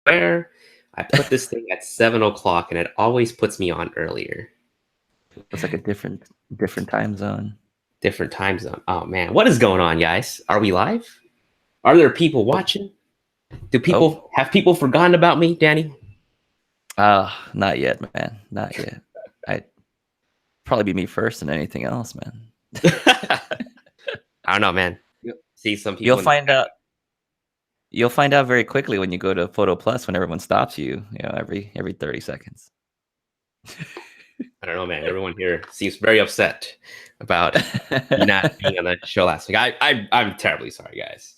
Where I put this thing at 7 o'clock, and it always puts me on earlier. It's like a different time zone. Different time zone. Oh man, what is going on, guys? Are we live? Are there people watching? Do people have people forgotten about me, Danny? Not yet, man. Not yet. I'd probably be me first than anything else, man. I don't know, man. See some people. You'll find out. You'll find out very quickly when you go to Photo Plus when everyone stops you. You know, every 30 seconds. I don't know, man. Everyone here seems very upset about me not being on the show last week. I'm terribly sorry, guys.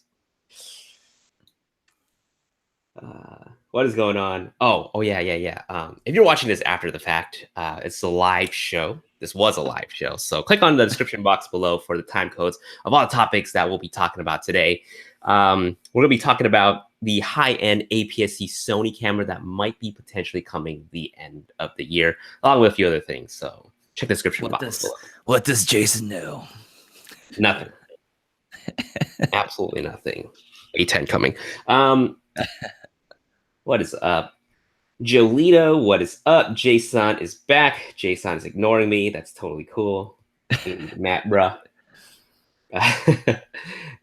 What is going on? Oh yeah. If you're watching this after the fact, it's a live show. This was a live show, so click on the description box below for the time codes of all the topics that we'll be talking about today. We're going to be talking about the high-end APS-C Sony camera that might be potentially coming the end of the year, along with a few other things. So check the description box below. What does Jason know? Nothing. Absolutely nothing. A10 coming. What is up? Jolito, what is up? Jason is back. Jason is ignoring me. That's totally cool. Matt, bruh.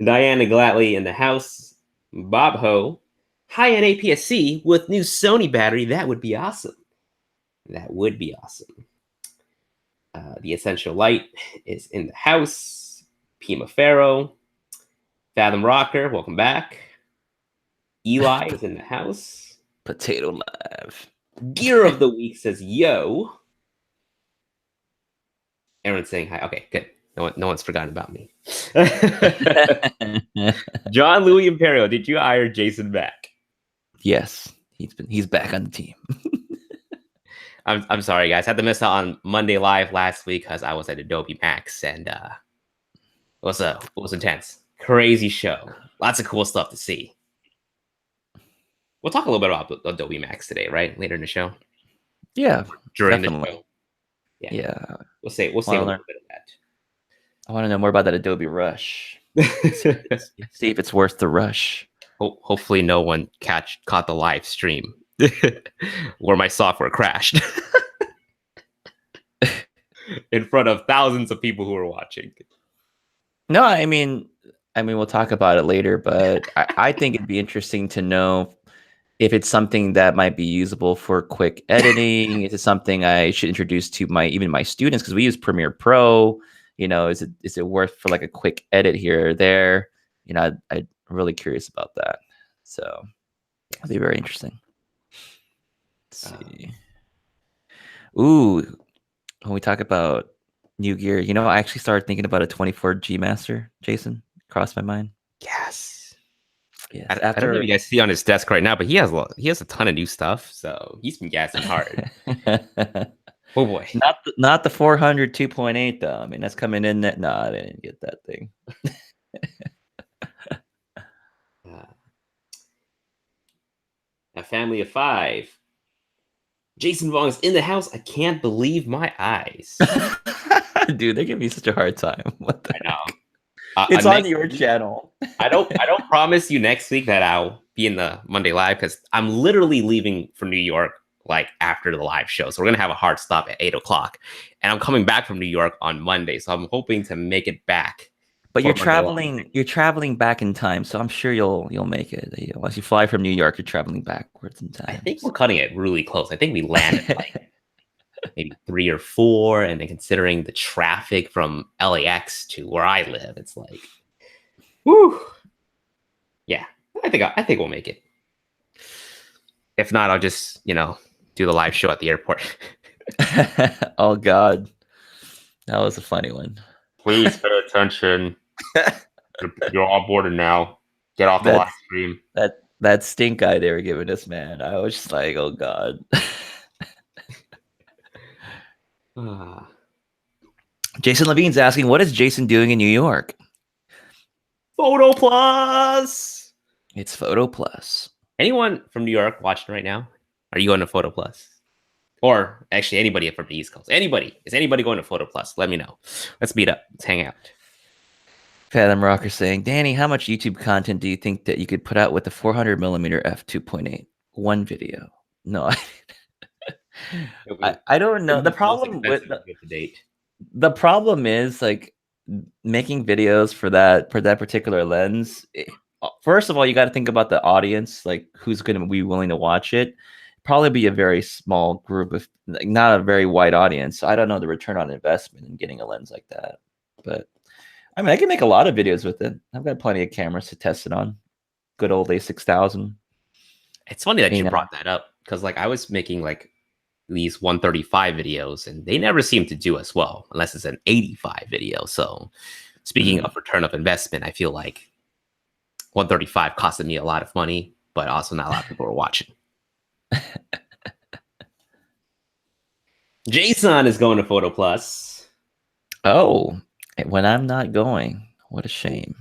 Diana Gladley in the house. Bob Ho. High-end APS-C with new Sony battery. That would be awesome. That would be awesome. The Essential Light is in the house. Pima Farrow. Fathom Rocker, welcome back. Eli is in the house. Potato Live. Gear of the Week says, yo. Everyone's saying hi. Okay, good. No one's forgotten about me. John Louis Imperio, did you hire Jason back? Yes, he's back on the team. I'm sorry, guys. I had to miss out on Monday Live last week because I was at Adobe Max, and it was intense. Crazy show. Lots of cool stuff to see. We'll talk a little bit about Adobe Max today, right? Later in the show. Yeah, during definitely. the show. Yeah. We'll say a little bit of that. I want to know more about that Adobe Rush. See if it's worth the rush. Hopefully no one caught the live stream where my software crashed in front of thousands of people who were watching. No, I mean we'll talk about it later, but I think it'd be interesting to know if it's something that might be usable for quick editing. Is it something I should introduce to my students, because we use Premiere Pro? You know, is it worth for like a quick edit here or there? You know, I'm really curious about that. So it'll be very interesting. Let's see. Ooh, when we talk about new gear, you know, I actually started thinking about a 24 G Master. Jason, crossed my mind. Yes. Yes. I don't know if you guys see on his desk right now, but he has a ton of new stuff, so he's been gassing hard. Oh boy. Not the 400 2.8 though. I mean, that's coming in that. No, I didn't get that thing. A family of 5. Jason Vong is in the house. I can't believe my eyes. Dude, they give me such a hard time. What the heck? It's on your channel. I don't promise you next week that I'll be in the Monday Live, because I'm literally leaving for New York like after the live show. So we're gonna have a hard stop at 8 o'clock, and I'm coming back from New York on Monday. So I'm hoping to make it back. But you're traveling back in time, so I'm sure you'll make it. You know, once you fly from New York, you're traveling backwards in time. I think we're cutting it really close. I think we landed like maybe 3 or 4, and then considering the traffic from LAX to where I live, it's like, whoo. Yeah, I think we'll make it. If not, I'll just, do the live show at the airport. Oh God, that was a funny one. Please pay attention. You're all boarded now. Get off the live stream. That stink eye they were giving us, man. I was just like, oh God. Jason Levine's asking, what is Jason doing in New York? Photo Plus. It's Photo Plus. Anyone from New York watching right now? Are you going to Photo Plus? Or actually anybody from the East Coast? Is anybody going to Photo Plus? Let me know. Let's meet up. Let's hang out. Fathom Rocker saying, Danny, how much YouTube content do you think that you could put out with the 400mm f2.8? One video. No, It'll I don't know. be the most expensive video to date. The problem is like making videos for that particular lens. First of all, you got to think about the audience, like who's going to be willing to watch it. Probably be a very small group of, like, not a very wide audience. So I don't know the return on investment in getting a lens like that. But I mean, I can make a lot of videos with it. I've got plenty of cameras to test it on. Good old A6000. It's funny that you know. brought that up because like I was making like these 135 videos and they never seem to do as well unless it's an 85 video. So speaking of return of investment, I feel like 135 costed me a lot of money, but also not a lot of people were watching. Jason is going to Photo Plus. Oh, when I'm not going, what a shame.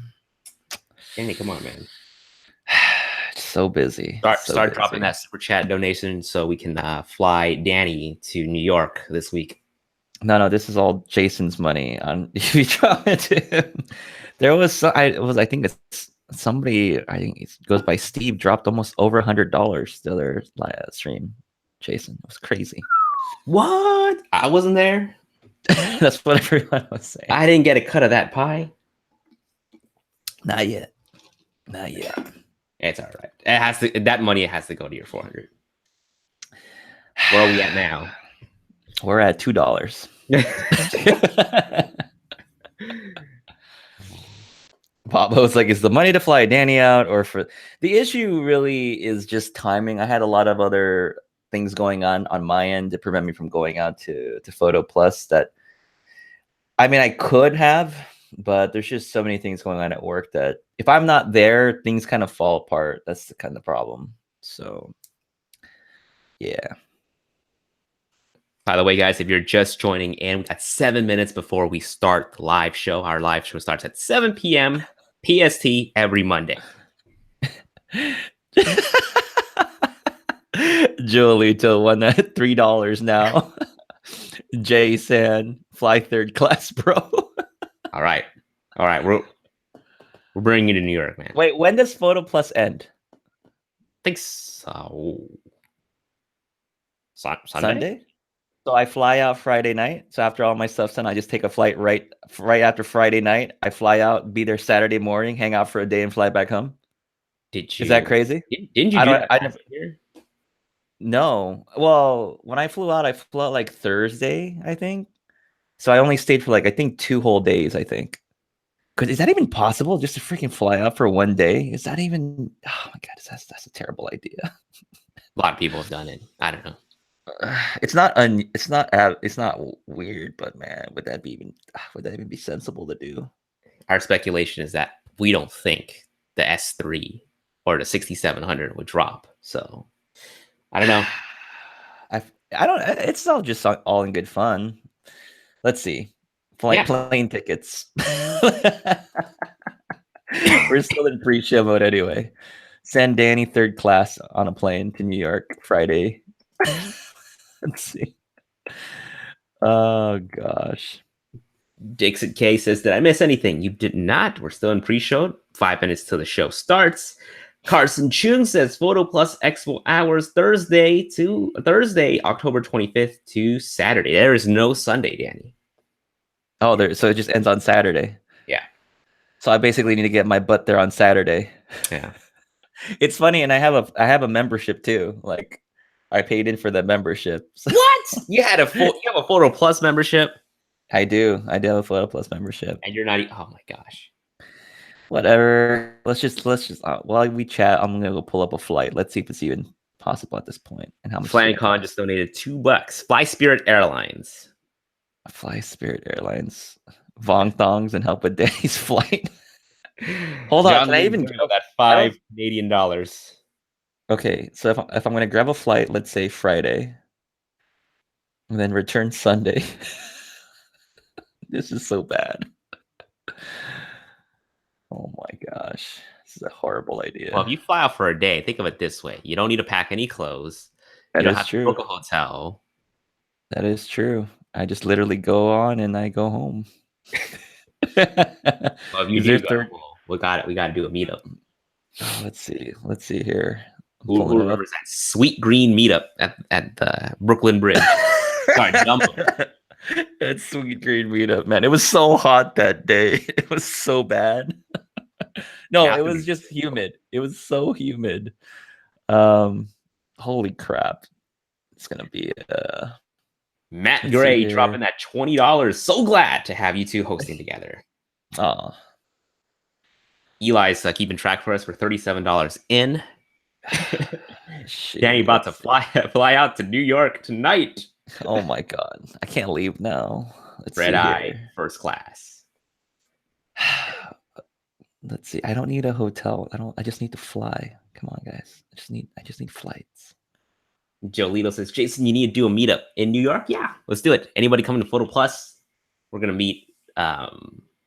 Danny, come on, man. So busy. Start dropping that super chat donation so we can fly Danny to New York this week. No, this is all Jason's money. If you drop it to him, there was I think it's somebody. I think it goes by Steve. Dropped almost over $100 the other stream. Jason, it was crazy. What? I wasn't there. That's what everyone was saying. I didn't get a cut of that pie. Not yet. It's all right. It has to. That money has to go to your 400. Where are we at now? We're at $2. Bobo's like, is the money to fly Danny out or for the issue really is just timing. I had a lot of other things going on my end to prevent me from going out to Photo Plus that I mean I could have, but there's just so many things going on at work that if I'm not there, things kind of fall apart. That's the kind of problem. So yeah. By the way, guys, if you're just joining in, we got 7 minutes before we start the live show. Our live show starts at 7 p.m. PST every Monday. Joelito won at $3 now. Jay San, fly third class, bro. All right. We're bringing you to New York, man. Wait, when does Photo Plus end? I think so. Sunday? So I fly out Friday night. So after all my stuff's done, I just take a flight right after Friday night. I fly out, be there Saturday morning, hang out for a day, and fly back home. Did you? Is that crazy? Didn't you? I never. No. Well, when I flew out like Thursday, I think. So I only stayed for like I think 2 whole days. I think. Because is that even possible? Just to freaking fly out for 1 day? Is that even? Oh my god, that's a terrible idea. A lot of people have done it. I don't know. It's not weird, but man, would that even be sensible to do? Our speculation is that we don't think the S3 or the 6700 would drop. So I don't know. I don't. It's all just all in good fun. Let's see. Plane tickets. We're still in pre-show mode anyway. Send Danny third class on a plane to New York Friday. Let's see. Oh gosh. Dixon K says, did I miss anything? You did not. We're still in pre-show. 5 minutes till the show starts. Carson Chung says Photo Plus Expo hours Thursday, October 25th to Saturday. There is no Sunday, Danny. Oh, so it just ends on Saturday. Yeah. So I basically need to get my butt there on Saturday. Yeah. It's funny, and I have a membership too. Like I paid in for the membership. What? You have a Photo Plus membership? I do. I do have a Photo Plus membership. And you're not. Oh my gosh. Whatever. Let's just. While we chat, I'm gonna go pull up a flight. Let's see if it's even possible at this point. And how much? FlyingCon just donated $2. Fly Spirit Airlines. Fly Spirit Airlines. Vong thongs and help with Danny's flight. Hold on. Can I even get that $5 Canadian? Okay, so if I'm gonna grab a flight, let's say Friday, and then return Sunday. This is so bad. Oh my gosh, this is a horrible idea. Well, if you fly out for a day, think of it this way: you don't need to pack any clothes. You don't have to book a hotel. That is true. I just literally go on and I go home. Well, if you do, we got to do a meetup. Oh, let's see here. Who remembers that sweet green meetup at the Brooklyn Bridge? Sorry, Dumbo. That sweet green meetup, man. It was so hot that day. It was so bad. No, it was just humid. It was so humid. Holy crap. It's gonna be Matt Gray dropping that $20. So glad to have you two hosting together. Oh. Eli's keeping track for us for $37 in. Shit, Danny about to fly out to New York tonight. Oh my god. I can't leave now. Red eye, first class. Let's see. I don't need a hotel. I just need to fly. Come on, guys. I just need flights. Jolito says, Jason, you need to do a meetup in New York? Yeah, let's do it. Anybody coming to Photo Plus? We're gonna meet.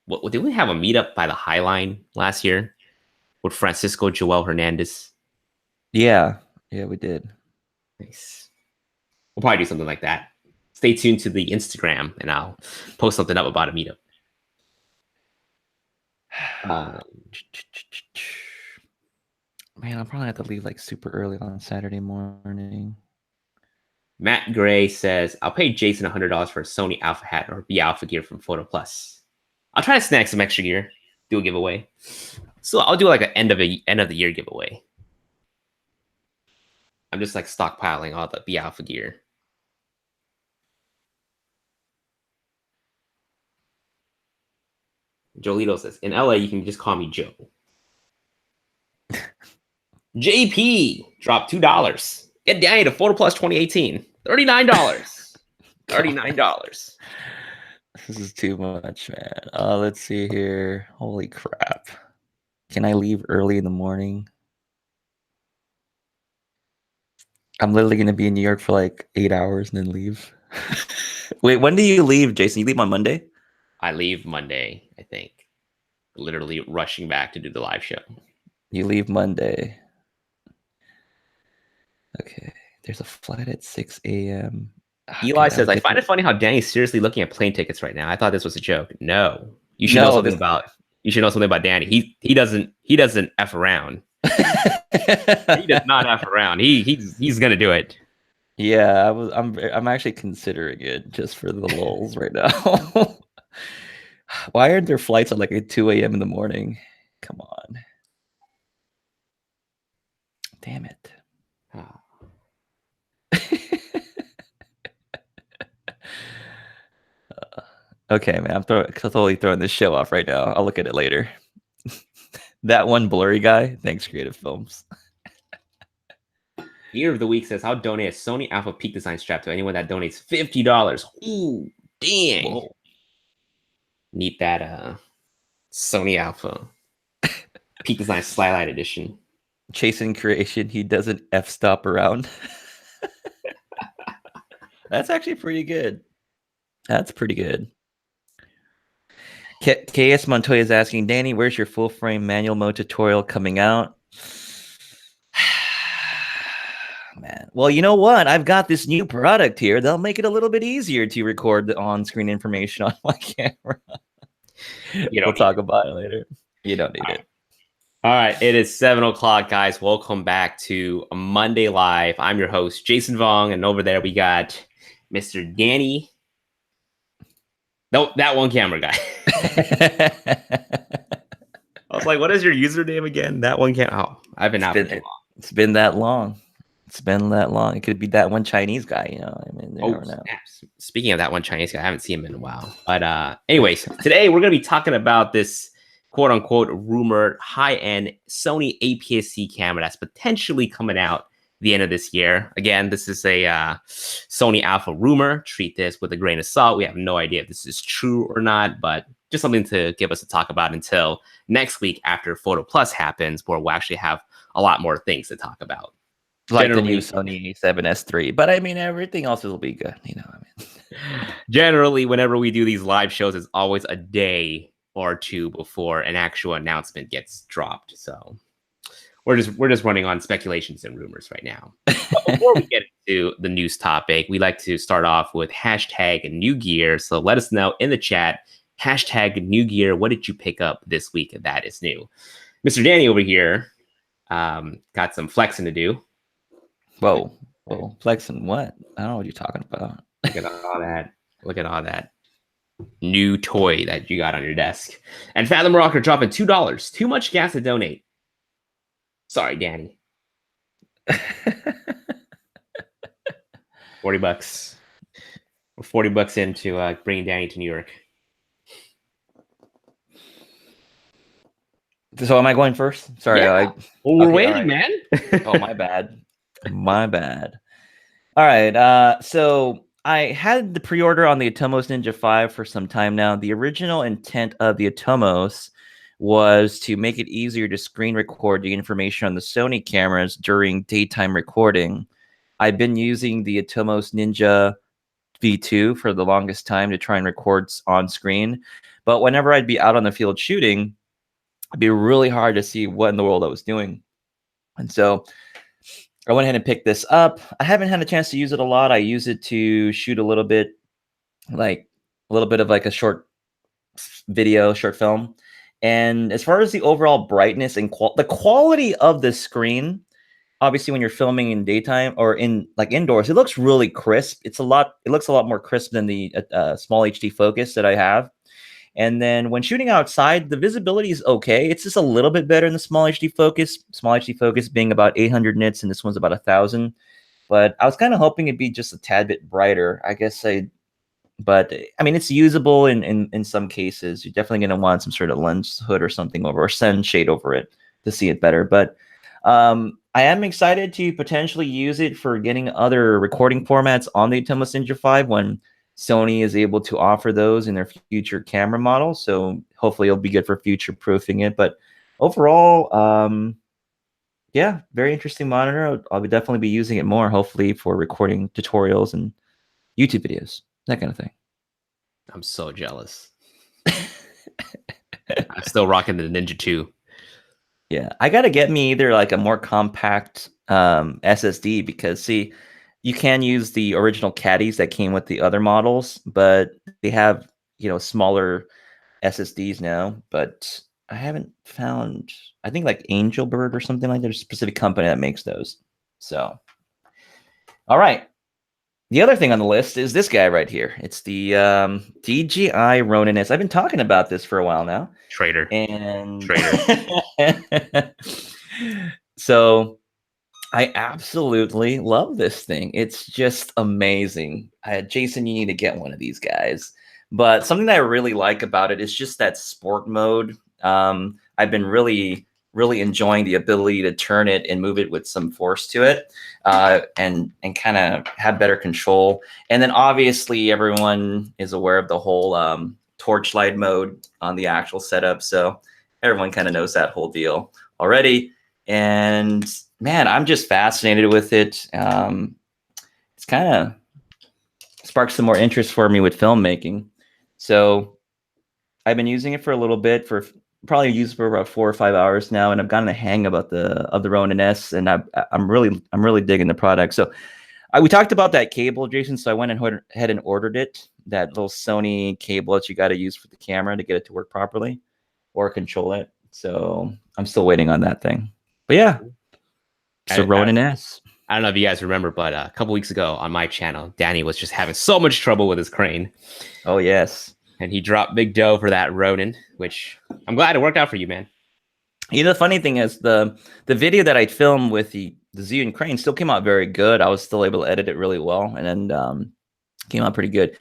What did we have a meetup by the High Line last year with Francisco Joel Hernandez? Yeah, we did. Nice. We'll probably do something like that. Stay tuned to the Instagram, and I'll post something up about a meetup. Man, I'll probably have to leave like super early on Saturday morning. Matt Gray says, I'll pay Jason $100 for a Sony Alpha hat or B Alpha gear from Photo Plus. I'll try to snag some extra gear, do a giveaway. So I'll do like an end of the year giveaway. I'm just like stockpiling all the B Alpha gear. Jolito says, in LA, you can just call me Joe. JP dropped $2. Get Danny to Photo Plus 2018. $39. $39. This is too much, man. Let's see here. Holy crap. Can I leave early in the morning? I'm literally going to be in New York for like 8 hours and then leave. Wait, when do you leave, Jason? You leave on Monday? I leave Monday, I think. Literally rushing back to do the live show. You leave Monday. Okay. There's a flight at 6 a.m. Eli says, I find it funny how Danny's seriously looking at plane tickets right now. I thought this was a joke. No. You should know something about Danny. He doesn't F around. He does not F around. He's gonna do it. Yeah, I'm actually considering it just for the lulz right now. Why aren't there flights at like at 2 a.m. in the morning? Come on. Damn it. Okay, man, I'm totally throwing this show off right now. I'll look at it later. That one blurry guy. Thanks, Creative Films. Year of the Week says, I'll donate a Sony Alpha Peak Design strap to anyone that donates $50. Ooh, dang. Whoa. Need that Sony Alpha Peak Design Skylight Edition. Chasing Creation, he doesn't F-stop around. That's actually pretty good. That's pretty good. KS Montoya is asking, Danny, where's your full frame manual mode tutorial coming out? Man, well, you know what? I've got this new product here. They'll make it a little bit easier to record the on-screen information on my camera. We'll talk about it later. You don't need it. All right, it is 7 o'clock, guys. Welcome back to a Monday Live. I'm your host, Jason Vong, and over there we got Mr. Danny. No, that one camera guy. I was like, what is your username again? That one camera. Oh, I've been out for too long. It's been that long. It's been that long. It could be that one Chinese guy, you know. I mean, you never know. Speaking of that one Chinese guy, I haven't seen him in a while. But anyways, today we're going to be talking about this quote-unquote rumored high-end Sony APS-C camera that's potentially coming out the end of this year. Again, this is a Sony Alpha rumor. Treat this with a grain of salt. We have no idea if this is true or not, but just something to give us to talk about until next week after Photo Plus happens, where we'll actually have a lot more things to talk about. Like the new Sony A7S3, but I mean, everything else will be good. You know, Generally, whenever we do these live shows, it's always a day or two before an actual announcement gets dropped. So we're just running on speculations and rumors right now. But before we get into the news topic, we like to start off with hashtag new gear. So let us know in the chat, hashtag new gear. What did you pick up this week that is new? Mr. Danny over here Got some flexing to do. Whoa, whoa, flexing what? I don't know what you're talking about. Look at all that. Look at all that new toy that you got on your desk. And Fathom Rocker dropping $2. Too much gas to donate. Sorry, Danny. 40 bucks. We're 40 bucks into bringing Danny to New York. So am I going first? Sorry. Yeah. Well, we're waiting, right. man. Oh, my bad. My bad. All right. So I had the pre-order on the Atomos Ninja 5 for some time now. The original intent of the Atomos was to make it easier to screen record the information on the Sony cameras during daytime recording. I've been using the Atomos Ninja V2 for the longest time to try and record on screen. But whenever I'd be out on the field shooting, it'd be really hard to see what in the world I was doing. And so I went ahead and picked this up. I haven't had a chance to use it a lot. I use it to shoot a little bit of like a short video, short film. And as far as the overall brightness and the quality of the screen, obviously when you're filming in daytime or in like indoors, it looks really crisp. It looks a lot more crisp than the small HD focus that I have. And then when shooting outside, the visibility is okay. It's just a little bit better in the small HD focus. Small HD focus being about 800 nits, and this one's about 1,000. But I was kind of hoping it'd be just a tad bit brighter. But I mean, it's usable in some cases. You're definitely going to want some sort of lens hood or something over, or sun shade over it to see it better. But I am excited to potentially use it for getting other recording formats on the Atomos Ninja 5 when Sony is able to offer those in their future camera models. So hopefully it'll be good for future proofing it. But overall, yeah, very interesting monitor. I'll definitely be using it more, hopefully for recording tutorials and YouTube videos, that kind of thing. I'm so jealous. I'm still rocking the Ninja 2. Yeah, I got to get me either like a more compact SSD because, see, you can use the original caddies that came with the other models, but they have, smaller SSDs now. But I haven't found, I think like Angelbird or something like that. There's a specific company that makes those. So, all right. The other thing on the list is this guy right here. It's the DJI Ronin S. I've been talking about this for a while now. Traitor. So I absolutely love this thing. It's just amazing. Jason, you need to get one of these guys. But something that I really like about it is just that sport mode. I've been really enjoying the ability to turn it and move it with some force to it, and kind of have better control. And then obviously everyone is aware of the whole torchlight mode on the actual setup. So everyone kind of knows that whole deal already. And man, I'm just fascinated with it. It's kind of sparked some more interest for me with filmmaking. So I've been using it for a little bit, probably used for about 4 or 5 hours now, and I've gotten a hang of the Ronin S, and I'm really digging the product. So we talked about that cable, Jason. So I went ahead and ordered it. That little Sony cable that you got to use for the camera to get it to work properly or control it. So I'm still waiting on that thing. But yeah, so Ronin S. I don't know if you guys remember, but a couple weeks ago on my channel, Danny was just having so much trouble with his crane. Oh, yes. And he dropped big dough for that Ronin, which I'm glad it worked out for you, man. The funny thing is the video that I filmed with the Zhiyun crane still came out very good. I was still able to edit it really well, and then came out pretty good.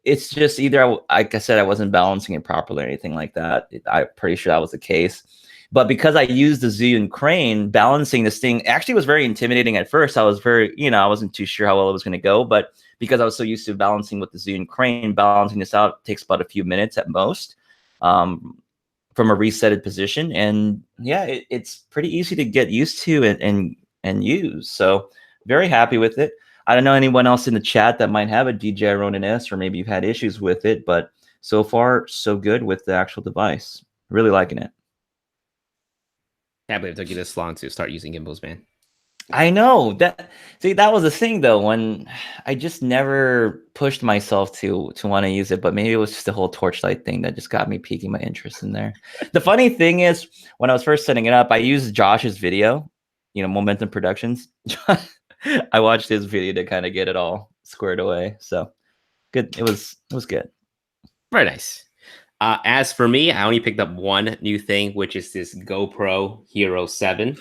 It's just either, like I said, I wasn't balancing it properly or anything like that. I'm pretty sure that was the case. But because I used the Zhiyun crane, balancing this thing actually was very intimidating at first. I was I wasn't too sure how well it was going to go. But because I was so used to balancing with the Zhiyun crane, balancing this out takes about a few minutes at most from a resetted position. And yeah, it's pretty easy to get used to and use. So very happy with it. I don't know anyone else in the chat that might have a DJI Ronin S, or maybe you've had issues with it, but so far, so good with the actual device. Really liking it. Can't believe it took you this long to start using gimbals, man. I know that. See, that was the thing though. When I just never pushed myself to want to use it, but maybe it was just the whole torchlight thing that just got me piquing my interest in there. The funny thing is, when I was first setting it up, I used Josh's video Momentum Productions. I watched his video to kind of get it all squared away. So good. It was good. Very nice. As for me, I only picked up one new thing, which is this GoPro Hero 7.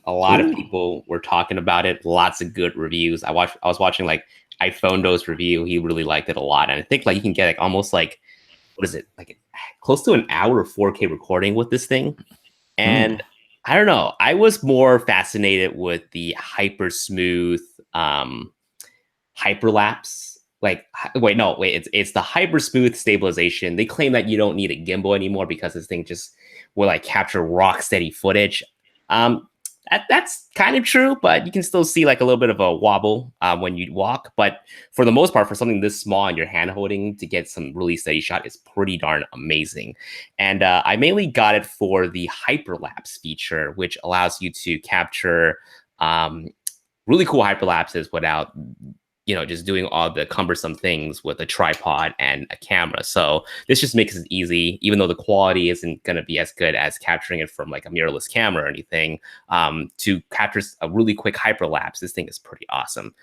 A lot of people were talking about it. Lots of good reviews. I was watching like iPhone's review. He really liked it a lot, and I think like you can get like almost like what is it like close to an hour of 4K recording with this thing. And I don't know. I was more fascinated with the hyper smooth hyperlapse. It's the hyper smooth stabilization. They claim that you don't need a gimbal anymore because this thing just will like capture rock steady footage. That's kind of true, but you can still see like a little bit of a wobble when you walk. But for the most part, for something this small and you're hand holding to get some really steady shot is pretty darn amazing. And I mainly got it for the hyperlapse feature, which allows you to capture really cool hyperlapses without just doing all the cumbersome things with a tripod and a camera. So this just makes it easy, even though the quality isn't going to be as good as capturing it from like a mirrorless camera or anything, to capture a really quick hyperlapse. This thing is pretty awesome.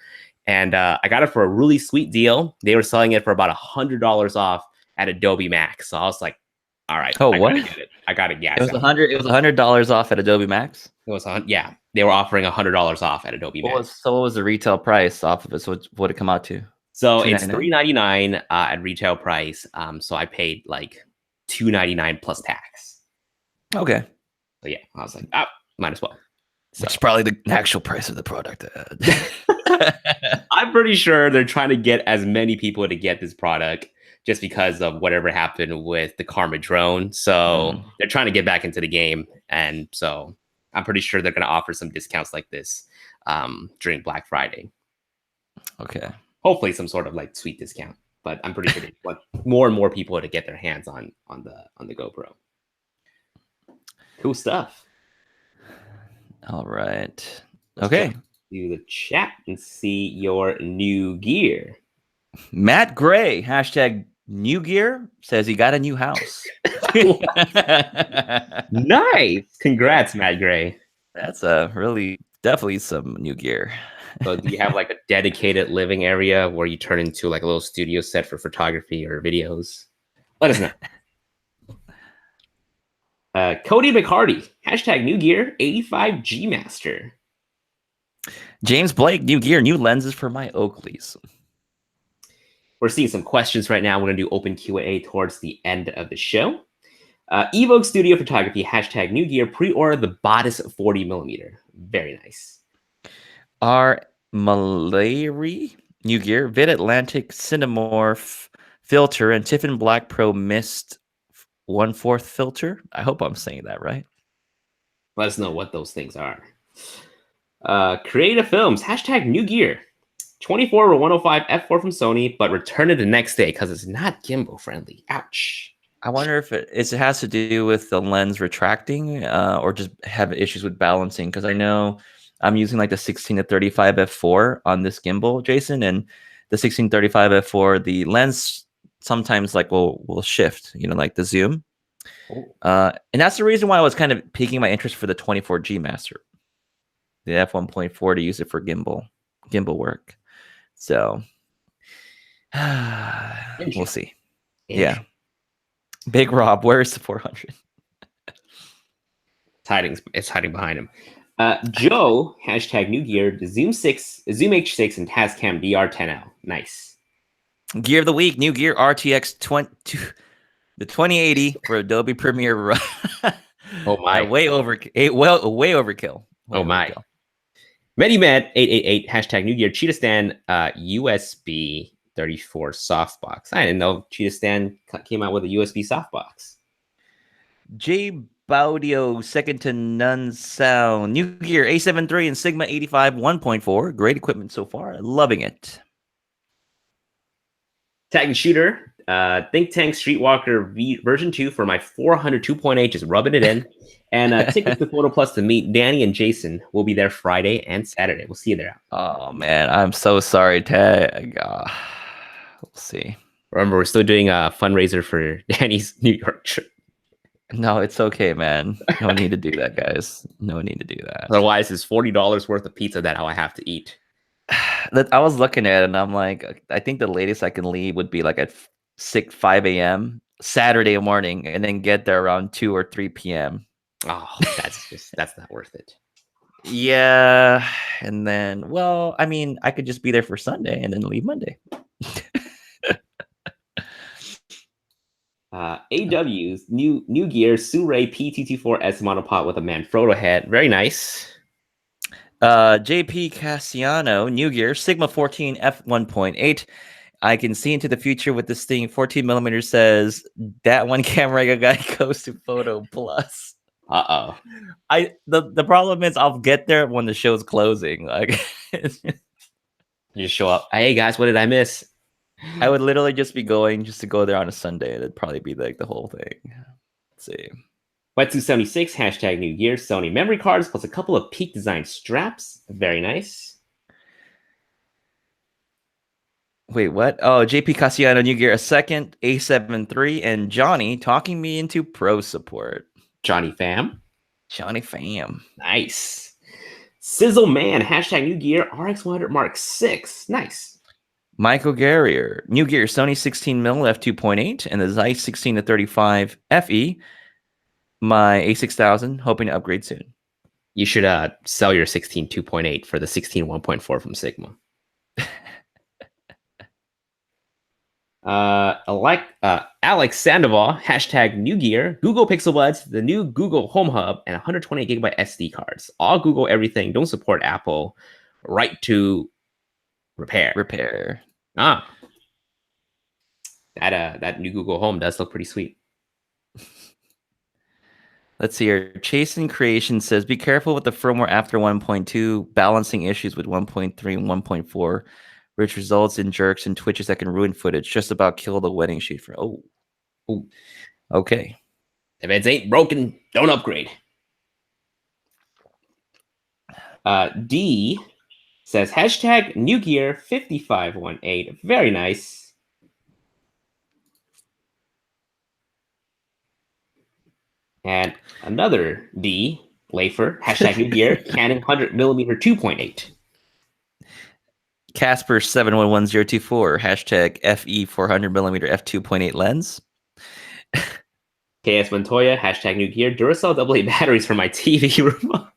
And I got it for a really sweet deal. They were selling it for about $100 off at Adobe Max. So I was like, all right, I gotta get it. I got it. Yeah, it was $100 off at Adobe Max. It was they were offering $100 off at Adobe Max. What was the retail price off of it? So what did it come out to? So it's $399 at retail price. So I paid like $299 plus tax. Okay. So yeah, I was like, might as well. So. It's probably the actual price of the product. I'm pretty sure they're trying to get as many people to get this product just because of whatever happened with the Karma drone. So they're trying to get back into the game. And so I'm pretty sure they're going to offer some discounts like this during Black Friday. Okay. Hopefully some sort of like sweet discount. But I'm pretty sure they want more and more people to get their hands on the GoPro. Cool stuff. All right. Okay. Do the chat and see your new gear. Matt Gray, hashtag new gear, says he got a new house. Nice. Congrats, Matt Gray. That's definitely some new gear. So do you have like a dedicated living area where you turn into like a little studio set for photography or videos? Let us know. Cody McCarty, hashtag new gear, 85G Master. James Blake, new gear, new lenses for my Oakleys. We're seeing some questions right now. We're going to do open Q&A towards the end of the show. Evoke Studio Photography, hashtag new gear, pre-order the Bodice 40mm. Very nice. R. Malary, new gear, Vid Atlantic Cinemorph filter and Tiffin Black Pro Mist 1/4 filter. I hope I'm saying that right. Let us know what those things are. Creative Films, hashtag new gear. 24 or 105 f4 from Sony, but return it the next day because it's not gimbal friendly. Ouch. I wonder if it has to do with the lens retracting or just have issues with balancing, because I know I'm using like the 16 to 35 f4 on this gimbal, Jason, and the 16 to 35 f4, the lens sometimes like will shift, like the zoom. And that's the reason why I was kind of piquing my interest for the 24G Master, the f1.4, to use it for gimbal work. So we'll see. Yeah. Big Rob, where is the 400? It's hiding behind him. Joe, hashtag new gear, the Zoom H6 and Tascam DR10L. Nice. Gear of the week, new gear RTX the 2080 for Adobe Premiere. Oh my. Way overkill. Oh my. MediMed888, hashtag new gear, Cheetah Stand USB 34 softbox. I didn't know Cheetah Stand came out with a USB softbox. J Baudio, second to none sound. New gear A7 III and Sigma 85 1.4. Great equipment so far. Loving it. Tag and Shooter, Think Tank Streetwalker version 2 for my 400 2.8, just rubbing it in. And tickets to Photo Plus to meet Danny and Jason. Will be there Friday and Saturday. We'll see you there. Oh, man. I'm so sorry, Tag. We'll see. Remember, we're still doing a fundraiser for Danny's New York trip. No, it's okay, man. No need to do that, guys. No need to do that. Otherwise, it's $40 worth of pizza that I have to eat. I was looking at it and I'm like, I think the latest I can leave would be like at 5 a.m. Saturday morning and then get there around 2 or 3 p.m. Oh, that's not worth it. Yeah. And then, well, I mean, I could just be there for Sunday and then leave Monday. AW's new gear Suray P224S monopod with a Manfrotto head. Very nice. JP Cassiano, new gear, Sigma 14 f1.8. I can see into the future with this thing. 14 millimeters says that one camera guy goes to Photo Plus. The problem is I'll get there when the show's closing. Like you just show up. Hey guys, what did I miss? I would literally just be going just to go there on a Sunday. It'd probably be like the whole thing. Let's see. Wetsuit76 hashtag new gear Sony memory cards plus a couple of Peak Design straps. Very nice. Wait, what? Oh, JP Cassiano new gear, a second A7 III, and Johnny talking me into pro support. Johnny Fam. Johnny Fam. Nice. Sizzle Man hashtag new gear RX100 Mark 6. Nice. Michael Garrier, new gear Sony 16mm f2.8 and the Zeiss 16 to 35 FE. My A6000, hoping to upgrade soon. You should sell your 16 2.8 for the 16 1.4 from Sigma. Alex Sandoval hashtag new gear Google Pixel Buds, the new Google Home Hub, and 128GB SD cards. All Google everything. Don't support Apple. Right to repair. That new Google Home does look pretty sweet. Let's see here. Chasen Creation says, be careful with the firmware after 1.2, balancing issues with 1.3 and 1.4, which results in jerks and twitches that can ruin footage. Just about kill the wedding shoot for. Oh. Okay. If it ain't broken, don't upgrade. D says hashtag new gear 5518. Very nice. And another D, Lafer, hashtag new gear, Canon 100mm 2.8. Casper 711024, hashtag FE 400mm f2.8 lens. KS Montoya, hashtag new gear, Duracell AA batteries for my TV remote.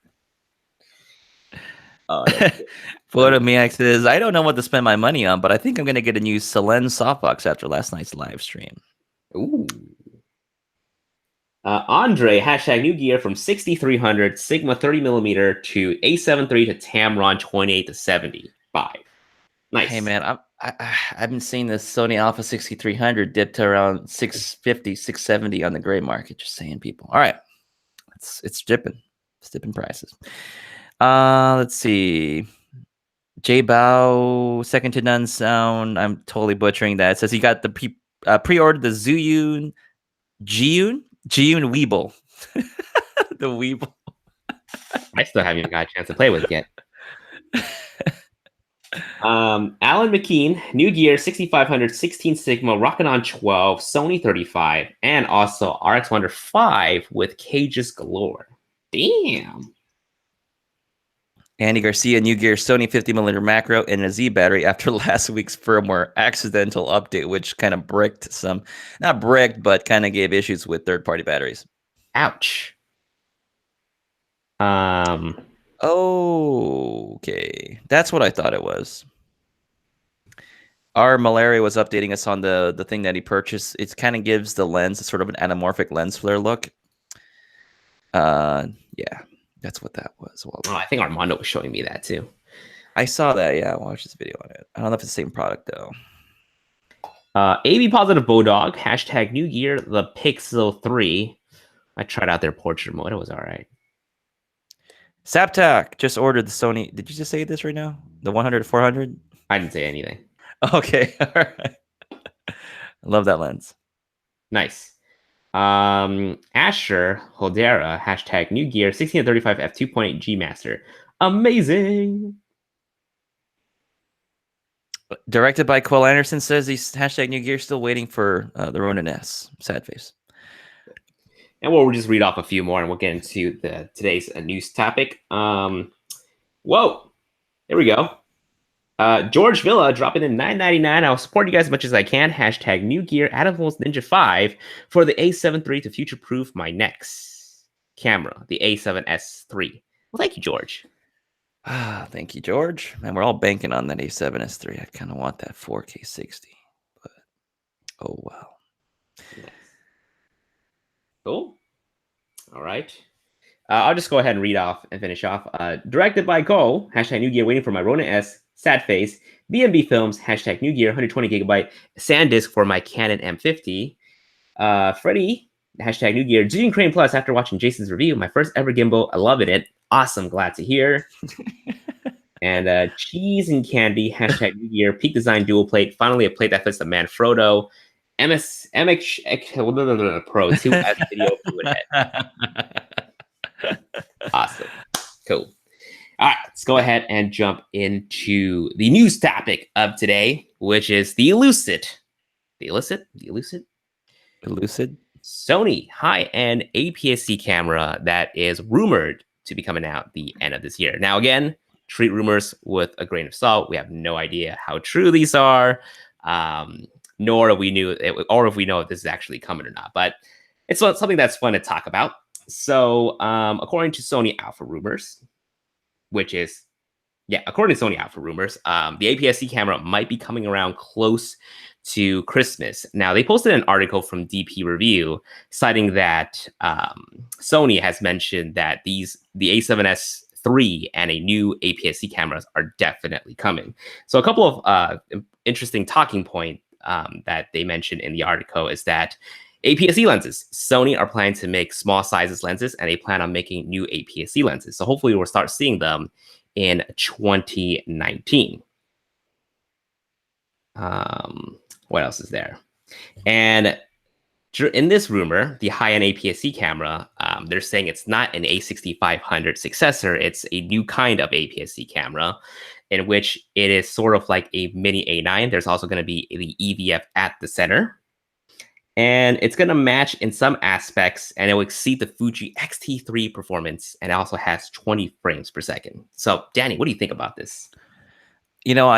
Photomiac says, I don't know what to spend my money on, but I think I'm going to get a new Solen softbox after last night's live stream. Ooh. Andre, hashtag new gear from 6300 Sigma 30mm to A7 III to Tamron 28 to 75. Nice. Hey, man, I've been seeing this Sony Alpha 6300 dip to around 650, 670 on the gray market. Just saying, people. All right. It's dipping. It's dipping prices. Let's see. J Bao, second to none sound. I'm totally butchering that. It says he got the pre-ordered the Jiyun Weeble. The Weeble. I still haven't even got a chance to play with it yet. Alan McKean, new gear 6500 16 Sigma, rocking on 12, Sony 35, and also RX100 5 with cages galore. Damn. Andy Garcia, new gear, Sony 50mm macro and a Z battery after last week's firmware accidental update, which kind of bricked some, not bricked, but kind of gave issues with third-party batteries. Ouch. Okay. That's what I thought it was. Our Malaria was updating us on the thing that he purchased. It kind of gives the lens sort of an anamorphic lens flare look. Yeah. That's what that was. Well, I think Armando was showing me that too. I saw that. Yeah, I watched this video on it. I don't know if it's the same product though. AB Positive Bodog, hashtag new gear, the Pixel 3. I tried out their portrait mode. It was all right. Saptac just ordered the Sony. Did you just say this right now? The 100-400? I didn't say anything. Okay. All right. I love that lens. Nice. Asher Holdera, hashtag new gear 1635 f2.8 G Master. Amazing. Directed by Quill Anderson, says he's hashtag new gear, still waiting for the Ronin S. Sad face. And we'll just read off a few more, and we'll get into today's news topic. Whoa, here we go. George Villa dropping in $9.99. I'll support you guys as much as I can. Hashtag new gear Atomos Ninja 5 for the A7 III to future-proof my next camera, the A7S III. Well, thank you, George. Thank you, George. And we're all banking on that A7S III. I kind of want that 4K 60, but oh wow. Nice. Cool. All right. I'll just go ahead and read off and finish off. Directed by Go, hashtag new gear waiting for my Ronin S, sad face, B&B Films, hashtag new gear, 120 gigabyte SanDisk for my Canon M50. Freddie, hashtag new gear, Zoom Crane Plus after watching Jason's review, my first ever gimbal, I loving it. Awesome, glad to hear. And Cheese and Candy, hashtag new gear, Peak Design dual plate, finally a plate that fits the Manfrotto. MX Pro 2S video fluid head. Awesome. Cool. All right, let's go ahead and jump into the news topic of today, which is the illicit Sony high-end APS-C camera that is rumored to be coming out the end of this year. Now, again, treat rumors with a grain of salt. We have no idea how true these are, nor if we know if this is actually coming or not. But it's something that's fun to talk about. So, according to Sony Alpha Rumors, the APS-C camera might be coming around close to Christmas. Now, they posted an article from DP Review citing that Sony has mentioned that the A7S III and a new APS-C cameras are definitely coming. So, a couple of interesting talking points that they mentioned in the article is that APS-C lenses. Sony are planning to make small sizes lenses, and they plan on making new APS-C lenses. So hopefully we'll start seeing them in 2019. What else is there? And in this rumor, the high-end APS-C camera, they're saying it's not an A6500 successor. It's a new kind of APS-C camera in which it is sort of like a mini A9. There's also going to be the EVF at the center. And it's going to match in some aspects, and it will exceed the Fuji XT-3 performance, and it also has 20 frames per second. So, Danny, what do you think about this? You know,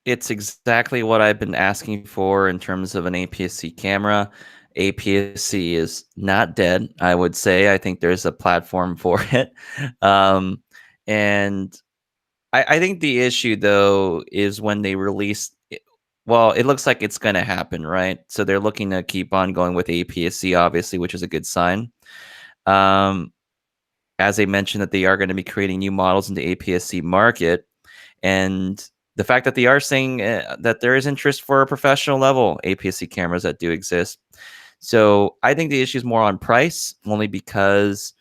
it's exactly what I've been asking for in terms of an APS-C camera. APS-C is not dead, I would say. I think there's a platform for it. And I think the issue, though, is when they release... Well, it looks like it's going to happen, right? So they're looking to keep on going with APS-C, obviously, which is a good sign. As they mentioned that they are going to be creating new models in the APS-C market. And the fact that they are saying that there is interest for professional level APS-C cameras that do exist. So I think the issue is more on price, only because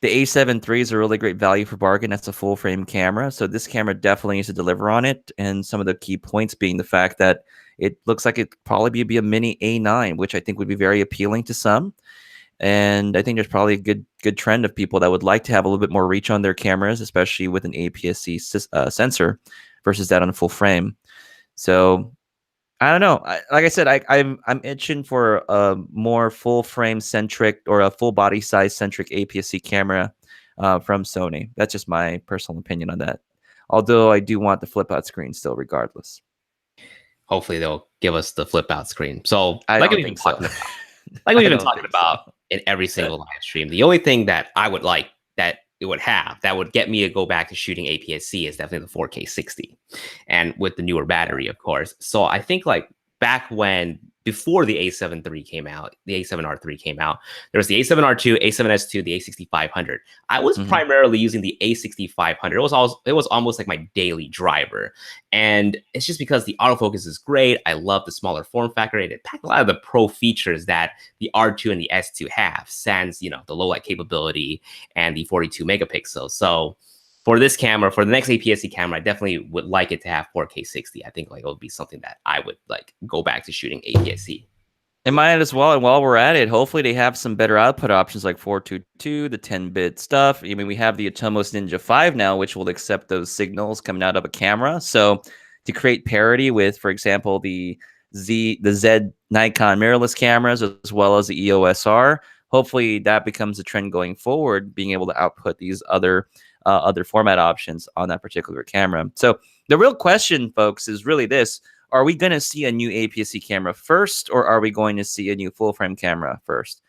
the A7 III is a really great value for bargain. That's a full frame camera. So this camera definitely needs to deliver on it. And some of the key points being the fact that it looks like it probably be a mini A9, which I think would be very appealing to some. And I think there's probably a good trend of people that would like to have a little bit more reach on their cameras, especially with an APS-C sensor versus that on a full frame. So I don't know. Like I said, I'm itching for a more full frame centric or a full body size centric APS-C camera from Sony. That's just my personal opinion on that. Although I do want the flip out screen still, regardless. Hopefully they'll give us the flip out screen. So I don't think so. Like we've been talking about in every single live stream, the only thing that I would like that it would have that would get me to go back to shooting APS-C is definitely the 4K 60, and with the newer battery, of course. So I think like back when before the A7 III came out, the A7R3 came out, there was the A7R2, A7S2, the A6500. I was primarily using the A6500. It was almost like my daily driver. And it's just because the autofocus is great. I love the smaller form factor, and it packed a lot of the pro features that the R2 and the S2 have, sans, the low light capability and the 42 megapixels. So for this camera, for the next APS-C camera, I definitely would like it to have 4K 60. I think like it would be something that I would like go back to shooting APS-C. In mind as well, and while we're at it, hopefully they have some better output options like 422, the 10-bit stuff. I mean, we have the Atomos Ninja 5 now, which will accept those signals coming out of a camera. So to create parity with, for example, the Z Nikon mirrorless cameras as well as the EOS R, hopefully that becomes a trend going forward, being able to output these other format options on that particular camera. So the real question, folks, is really this: are we going to see a new APS-C camera first, or are we going to see a new full frame camera first?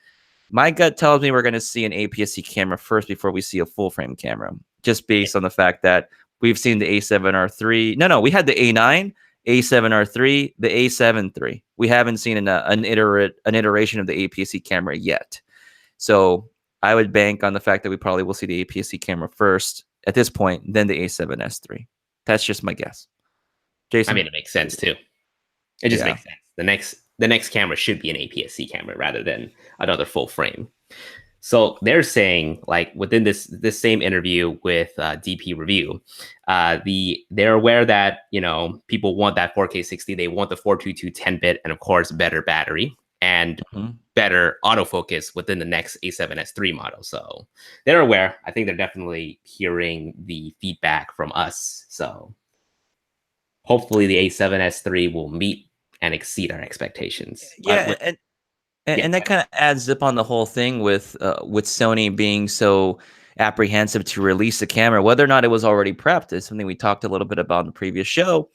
My gut tells me we're going to see an APS-C camera first before we see a full frame camera, just based on the fact that we've seen the A7R3. No, we had the A9, A7R3, the A7 III. We haven't seen an iteration of the APS-C camera yet. So I would bank on the fact that we probably will see the APS-C camera first at this point, then the A7S III. That's just my guess. Jason? I mean, it makes sense too. It just Yeah. makes sense. The next camera should be an APS-C camera rather than another full frame. So they're saying, like, within this same interview with DP Review, they're aware that, you know, people want that 4K 60, they want the 422 10-bit, and of course better battery and better autofocus within the next A7S III model. So they're aware. I think they're definitely hearing the feedback from us. So hopefully the A7S III will meet and exceed our expectations. Yeah, and that kind of adds up on the whole thing with Sony being so apprehensive to release the camera, whether or not it was already prepped. Is something we talked a little bit about in the previous show.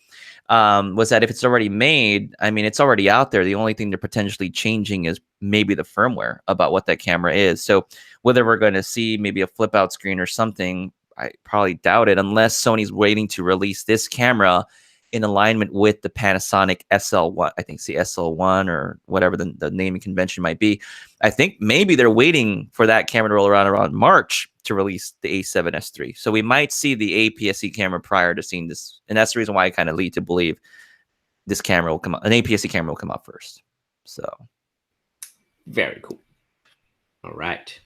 Was that if it's already made, I mean, it's already out there. The only thing they're potentially changing is maybe the firmware about what that camera is. So whether we're going to see maybe a flip out screen or something, I probably doubt it, unless Sony's waiting to release this camera in alignment with the Panasonic SL1, I think it's the SL1 or whatever the naming convention might be. I think maybe they're waiting for that camera to roll around March to release the A7S III. So we might see the APS-C camera prior to seeing this. And that's the reason why I kind of lead to believe this camera will come out, an APS-C camera will come out first. So very cool. All right.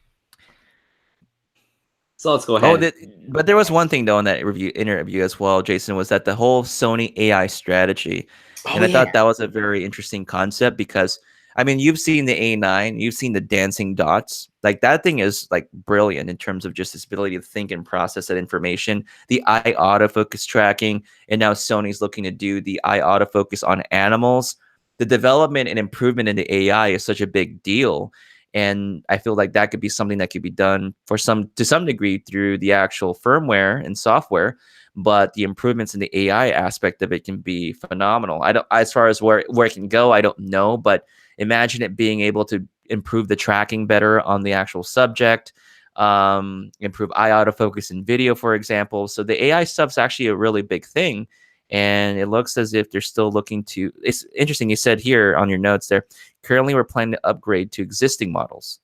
So let's go ahead. But there was one thing though in that interview as well, Jason, was that the whole Sony AI strategy. And I thought that was a very interesting concept because, I mean, you've seen the A9, you've seen the dancing dots. Like that thing is like brilliant in terms of just its ability to think and process that information. The eye autofocus tracking, and now Sony's looking to do the eye autofocus on animals. The development and improvement in the AI is such a big deal. And I feel like that could be something that could be done to some degree through the actual firmware and software, but the improvements in the AI aspect of it can be phenomenal. As far as where it can go, I don't know, but imagine it being able to improve the tracking better on the actual subject, improve eye autofocus in video, for example. So the AI stuff's actually a really big thing. And it looks as if they're still looking to. It's interesting. You said here on your notes there, currently we're planning to upgrade to existing models.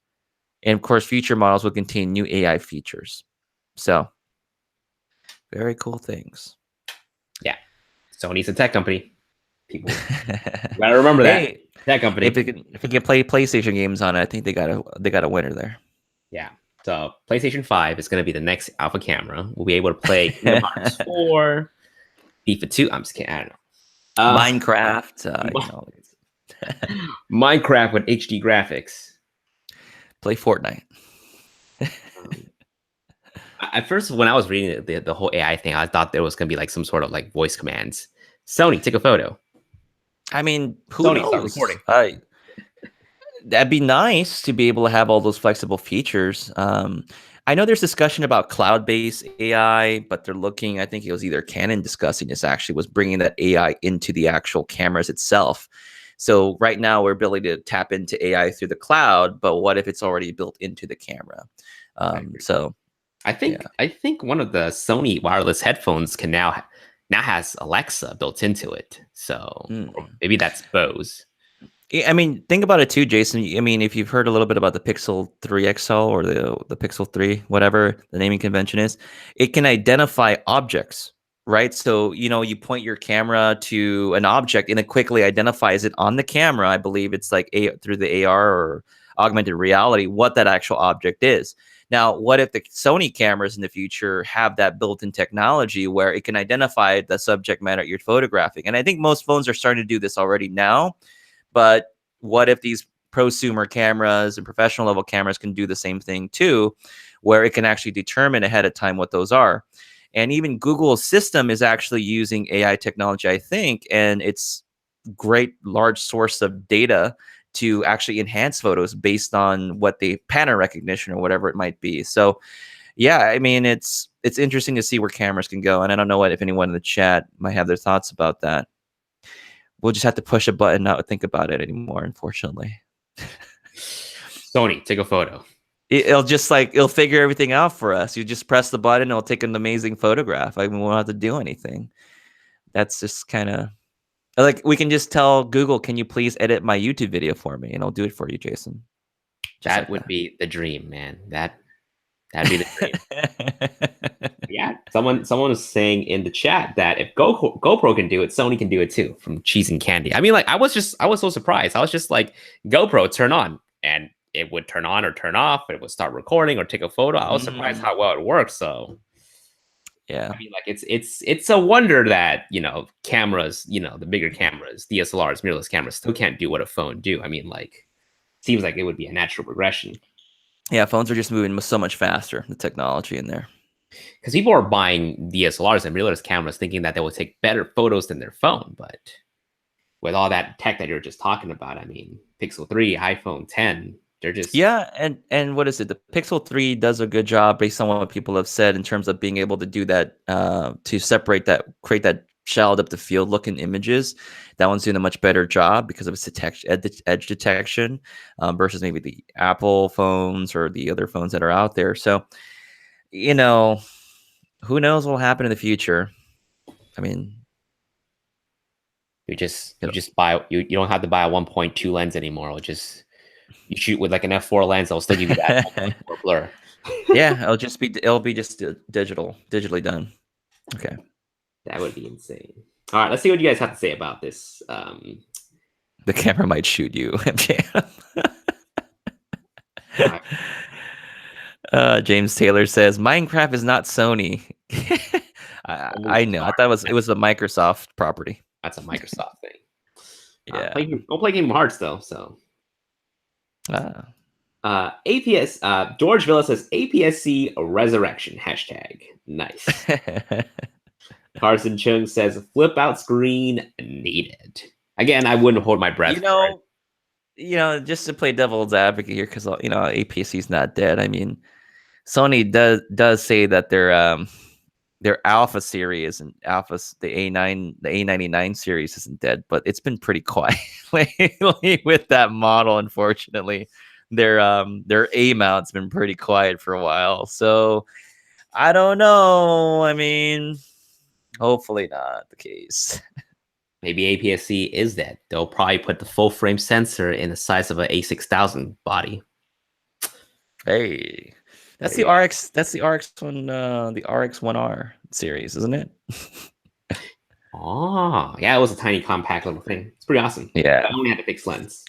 And of course, future models will contain new AI features. So, very cool things. Yeah. Sony's a tech company. People gotta remember that. Hey, tech company. If we can play PlayStation games on it, I think they got a winner there. Yeah. So PlayStation 5 is going to be the next alpha camera. We'll be able to play Kingdom Hearts 4, FIFA 2. I'm just kidding. I don't know. Minecraft. Minecraft with HD graphics. Play Fortnite. At first, when I was reading the whole AI thing, I thought there was going to be like some sort of like voice commands. Sony, take a photo. I mean, who knows? Start recording. That'd be nice to be able to have all those flexible features. I know there's discussion about cloud-based AI, but they're looking, I think it was either Canon discussing this actually, was bringing that AI into the actual cameras itself. So right now we're ability to tap into AI through the cloud, but what if it's already built into the camera? So I think one of the Sony wireless headphones can now has Alexa built into it. So maybe that's Bose. I mean, think about it too, Jason. I mean, if you've heard a little bit about the Pixel 3 XL or the Pixel 3, whatever the naming convention is, it can identify objects, right? So, you point your camera to an object and it quickly identifies it on the camera. I believe it's like through the AR or augmented reality, what that actual object is. Now, what if the Sony cameras in the future have that built-in technology where it can identify the subject matter you're photographing? And I think most phones are starting to do this already now. But what if these prosumer cameras and professional level cameras can do the same thing too, where it can actually determine ahead of time what those are? And even Google's system is actually using AI technology, I think, and it's great large source of data to actually enhance photos based on what the pattern recognition or whatever it might be. So yeah, I mean, it's interesting to see where cameras can go. And I don't know if anyone in the chat might have their thoughts about that. We'll just have to push a button, not think about it anymore, unfortunately. Sony, take a photo. It'll just it'll figure everything out for us. You just press the button, it'll take an amazing photograph. I mean, we won't have to do anything. That's just kind of like we can just tell Google, can you please edit my YouTube video for me? And I'll do it for you, Jason. Just that would be the dream, man. That'd be the dream. Yeah, someone was saying in the chat that if GoPro can do it, Sony can do it too. From Cheese and Candy. I mean, like I was so surprised. I was just like, GoPro, turn on, and it would turn on or turn off. It would start recording or take a photo. I was surprised how well it works. So yeah, I mean, like it's a wonder that cameras, the bigger cameras, DSLRs, mirrorless cameras, still can't do what a phone do. I mean, like seems like it would be a natural progression. Yeah, phones are just moving so much faster. The technology in there. Because people are buying DSLRs and mirrorless cameras thinking that they will take better photos than their phone, but with all that tech that you're just talking about, I mean, Pixel 3, iPhone 10, they're just and what is it? The Pixel 3 does a good job based on what people have said in terms of being able to do that, to separate that, create that shallowed up the field look in images. That one's doing a much better job because of its edge detection versus maybe the Apple phones or the other phones that are out there. So, who knows what will happen in the future? I mean, you don't have to buy a 1.2 lens anymore. You shoot with like an f4 lens, it'll still give you that blur. Yeah, it'll be just digitally done. Okay, that would be insane. All right, let's see what you guys have to say about this. The camera might shoot you. James Taylor says Minecraft is not Sony. I know. I thought it was a Microsoft property. That's a Microsoft thing. Yeah. Don't play Kingdom Hearts though. So. APS. George Villa says APS-C resurrection hashtag. Nice. Carson Chung says flip out screen needed. Again, I wouldn't hold my breath. Just to play devil's advocate here, because APS-C is not dead. I mean, Sony does say that their Alpha series and the A99 series isn't dead, but it's been pretty quiet lately with that model. Unfortunately, their A mount's been pretty quiet for a while. So I don't know. I mean, hopefully not the case. Maybe APS-C is dead. They'll probably put the full frame sensor in the size of an A6000 body. Hey, that's the RX. That's the RX one. The RX1R series, isn't it? Oh, yeah, it was a tiny, compact little thing. It's pretty awesome. Yeah, I only had a fixed lens.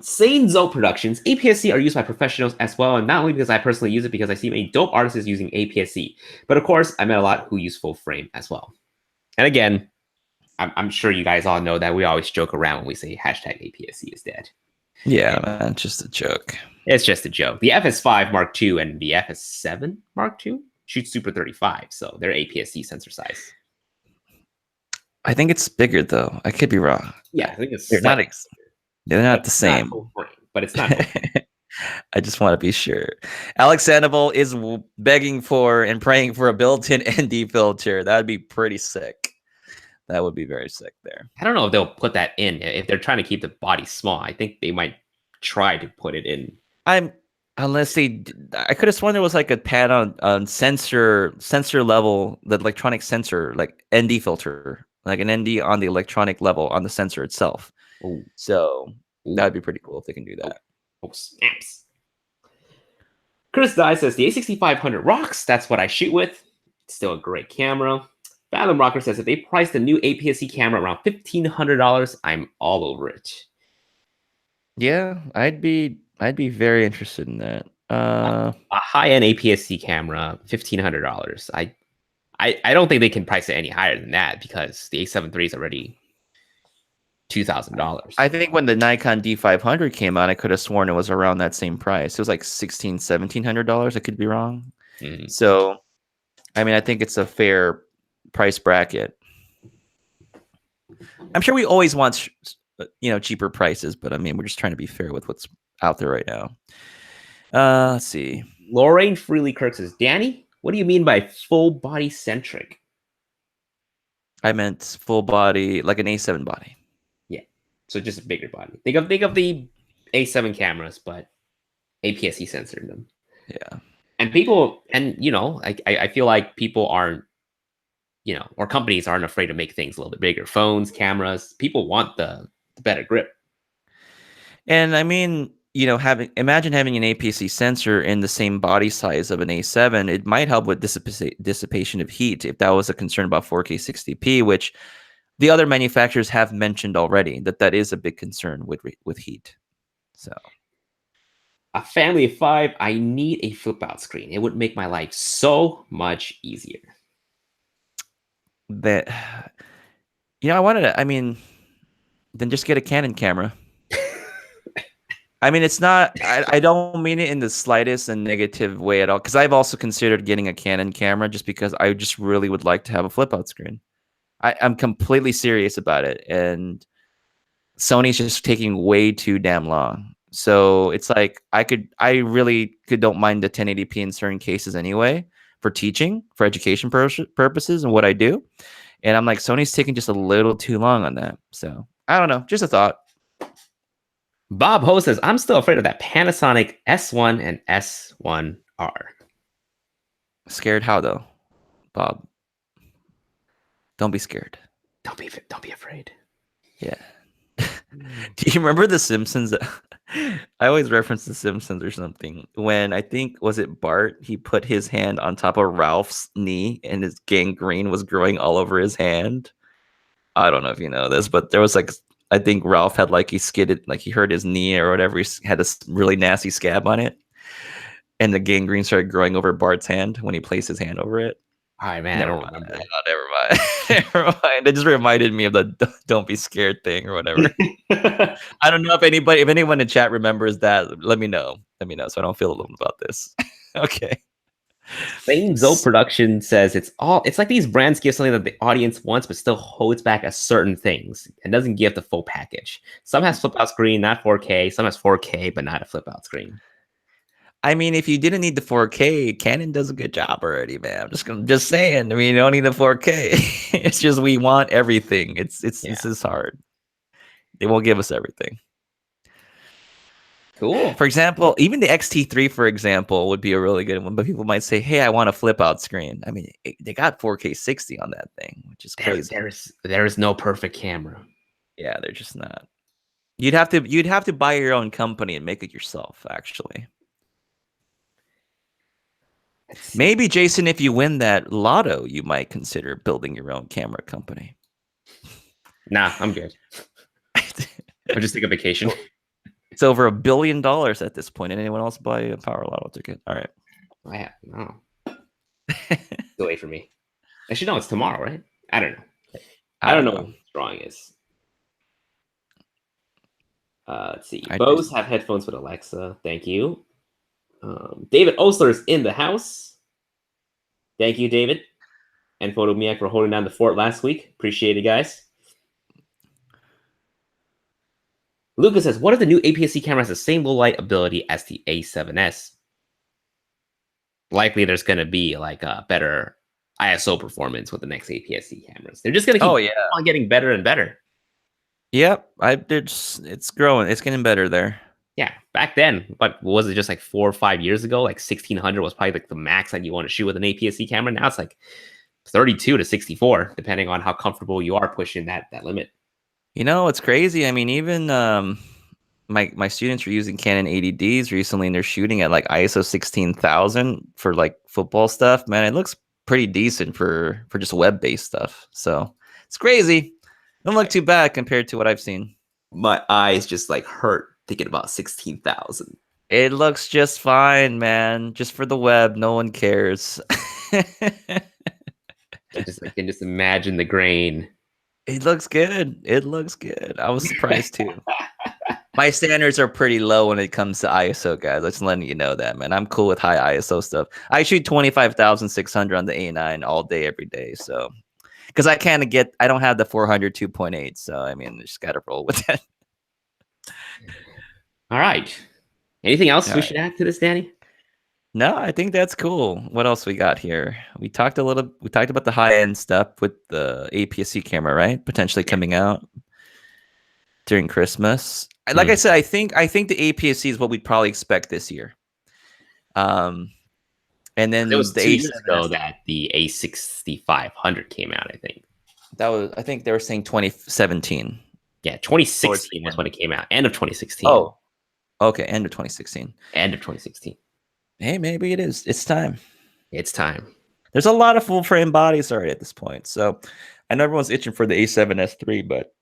Sane Zo Productions. APS-C are used by professionals as well, and not only because I personally use it, because I see many dope artists using APS-C. But of course, I met a lot who use full frame as well. And again, I'm sure you guys all know that we always joke around when we say hashtag APS-C is dead. Yeah, man, it's just a joke. It's just a joke. The FS5 Mark II and the FS7 Mark II shoot Super 35, so they're APS-C sensor size. I think it's bigger though. I could be wrong. Yeah, I think it's they're not the same. But it's not. I just want to be sure. Alex Sandoval is begging for and praying for a built-in ND filter. That would be pretty sick. That would be very sick there. I don't know if they'll put that in. If they're trying to keep the body small, I think they might try to put it in. Unless I could have sworn there was like a pad on sensor level, the electronic sensor, like ND filter, like an ND on the electronic level on the sensor itself. Ooh. So that'd be pretty cool if they can do that. Oh, snaps. Chris Dye says the A6500 rocks. That's what I shoot with. It's still a great camera. Fathom Rocker says if they price the new APS-C camera around $1,500, I'm all over it. Yeah, I'd be very interested in that. A high-end APS-C camera, $1,500. I don't think they can price it any higher than that because the A7 III is already $2,000. I think when the Nikon D500 came out, I could have sworn it was around that same price. It was like $1,700. I could be wrong. Mm-hmm. So, I mean, I think it's a fair price bracket. I'm sure we always want cheaper prices, but I mean, we're just trying to be fair with what's out there right now. Let's see. Lorraine Freely Kirk says, Danny, what do you mean by full body centric? I meant full body, like an A7 body. Yeah. So just a bigger body. Think of the A7 cameras, but APS-C sensor in them. Yeah. And people, and I feel like people aren't, or companies aren't afraid to make things a little bit bigger. Phones, cameras, people want the better grip. And I mean, imagine having an APS-C sensor in the same body size of an A7. It might help with dissipation of heat if that was a concern about 4K 60p, which the other manufacturers have mentioned already that is a big concern with heat. So, a family of 5, I need a flip out screen. It would make my life so much easier. That, I mean, then just get a Canon camera. I mean, it's not, I don't mean it in the slightest and negative way at all. Because I've also considered getting a Canon camera just because I just really would like to have a flip out screen. I'm completely serious about it. And Sony's just taking way too damn long. So it's like I really don't mind the 1080p in certain cases anyway for teaching, for education purposes and what I do. And I'm like, Sony's taking just a little too long on that. So I don't know, just a thought. Bob Ho says, I'm still afraid of that Panasonic S1 and S1R. Scared how though, Bob? Don't be scared. Don't be afraid. Yeah. Do you remember The Simpsons? I always reference The Simpsons or something. When I think, was it Bart? He put his hand on top of Ralph's knee and his gangrene was growing all over his hand. I don't know if you know this, but there was I think Ralph had he skidded, he hurt his knee or whatever. He had a really nasty scab on it. And the gangrene started growing over Bart's hand when he placed his hand over it. All right, man. Never mind. Never mind. It just reminded me of the "don't be scared" thing or whatever. I don't know if anyone in chat remembers that. Let me know. So I don't feel alone about this. Okay. Same Zoe Production says it's like these brands give something that the audience wants, but still holds back at certain things and doesn't give the full package. Some has flip out screen, not 4K. Some has 4K, but not a flip out screen. I mean, if you didn't need the 4K, Canon does a good job already, man. I'm just saying. I mean, you don't need the 4K. It's just we want everything. This is hard. They won't give us everything. Cool. For example, even the XT3, for example, would be a really good one. But people might say, "Hey, I want a flip out screen." I mean, they got 4K 60 on that thing, which is crazy. There is no perfect camera. Yeah, they're just not. You'd have to buy your own company and make it yourself, actually. Maybe, Jason, if you win that lotto, you might consider building your own camera company. Nah, I'm good. I'll just take a vacation. It's over $1 billion at this point. Anyone else buy a Power Lotto ticket? All right. No. Still wait for me. Actually, no, it's tomorrow, right? I don't know. I don't know what the drawing is. Let's see. Bose have headphones with Alexa. Thank you. David Osler is in the house. Thank you, David. And Photomiac for holding down the fort last week. Appreciate it, guys. Lucas says, what if the new APS-C camera has the same low light ability as the A7S? Likely there's going to be a better ISO performance with the next APS-C cameras. They're just going to keep on getting better and better. Yep. It's growing. It's getting better there. Yeah, back then, but was it just 4 or 5 years ago? 1600 was probably the max that you want to shoot with an APS-C camera. Now it's 32 to 64, depending on how comfortable you are pushing that limit. It's crazy. I mean, even my students are using Canon 80Ds recently, and they're shooting at ISO 16,000 for football stuff. Man, it looks pretty decent for just web-based stuff. So it's crazy. Don't look too bad compared to what I've seen. My eyes just hurt thinking about 16,000. It looks just fine, man. Just for the web, no one cares. I can just imagine the grain. It looks good. I was surprised too. My standards are pretty low when it comes to ISO, guys. Let's letting you know that, man. I'm cool with high ISO stuff. I shoot 25,600 on the A9 all day, every day. So because I don't have the 400 2.8, so I mean, just got to roll with that. All right. Anything else All we right. should add to this, Danny? No, I think that's cool. What else we got here? We talked about the high end stuff with the APS-C camera, right? Potentially coming out during Christmas. Like I said, I think the APS-C is what we'd probably expect this year. And then It was the 2 years ago A7S, that the A6500 came out, I think. I think they were saying 2017. Yeah, Towards 2016 the was end. when it came out. End of 2016. Oh, okay, end of 2016. End of 2016. Hey, maybe it is. It's time. It's time. There's a lot of full frame bodies already at this point. So I know everyone's itching for the A7S3, but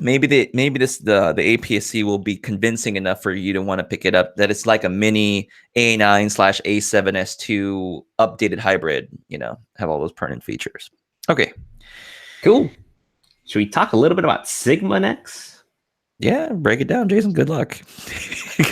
maybe the APS-C will be convincing enough for you to want to pick it up, that it's like a mini A9/A7S2 updated hybrid, have all those pertinent features. Okay. Cool. Should we talk a little bit about Sigma next? Yeah, break it down, Jason. Good luck.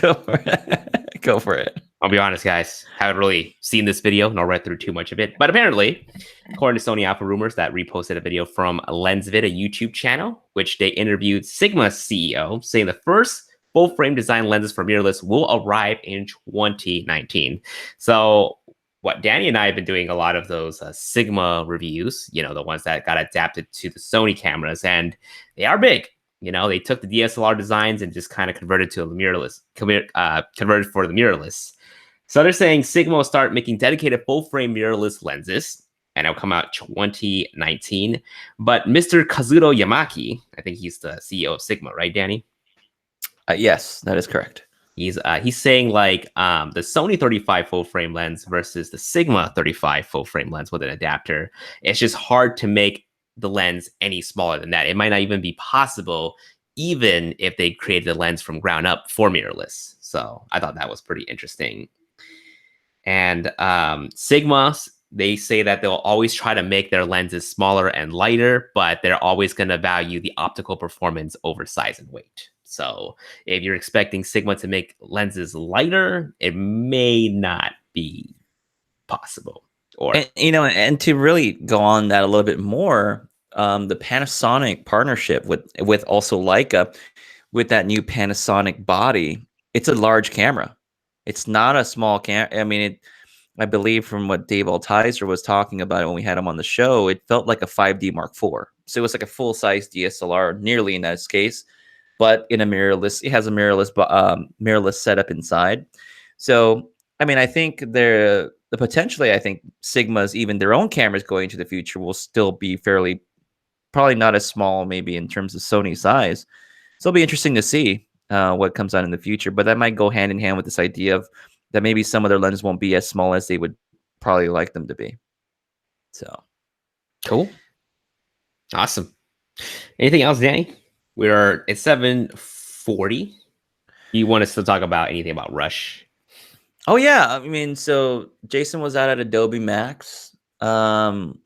Go for it. Go for it. I'll be honest, guys. Haven't really seen this video, nor read through too much of it. But apparently, according to Sony Alpha Rumors, that reposted a video from LensVid, a YouTube channel, which they interviewed Sigma's CEO, saying the first full-frame design lenses for mirrorless will arrive in 2019. So what Danny and I have been doing a lot of those Sigma reviews, the ones that got adapted to the Sony cameras, and they are big. They took the DSLR designs and just kind of converted to a mirrorless, converted for the mirrorless. So they're saying Sigma will start making dedicated full-frame mirrorless lenses, and it'll come out 2019. But Mr. Kazuto Yamaki, I think he's the CEO of Sigma, right, Danny? Yes, that is correct. He's saying like the Sony 35 full-frame lens versus the Sigma 35 full-frame lens with an adapter. It's just hard to make the lens any smaller than that. It might not even be possible, even if they created the lens from ground up for mirrorless. So I thought that was pretty interesting. And Sigma, they say that they'll always try to make their lenses smaller and lighter, but they're always going to value the optical performance over size and weight. So if you're expecting Sigma to make lenses lighter, it may not be possible. And to really go on that a little bit more, the Panasonic partnership with also Leica, with that new Panasonic body, it's a large camera. It's not a small camera. I mean, I believe from what Dave Altizer was talking about when we had him on the show, it felt like a 5D Mark IV. So it was like a full-size DSLR, nearly in that case, but in a mirrorless. It has a mirrorless setup inside. So I mean, I think potentially, I think Sigma's, even their own cameras going into the future, will still be probably not as small, maybe in terms of Sony size. So it'll be interesting to see what comes out in the future. But that might go hand in hand with this idea of that maybe some of their lenses won't be as small as they would probably like them to be. So cool. Awesome. Anything else, Danny? It's 7:40. You want us to talk about anything about Rush? Oh yeah, I mean, so Jason was out at Adobe Max, and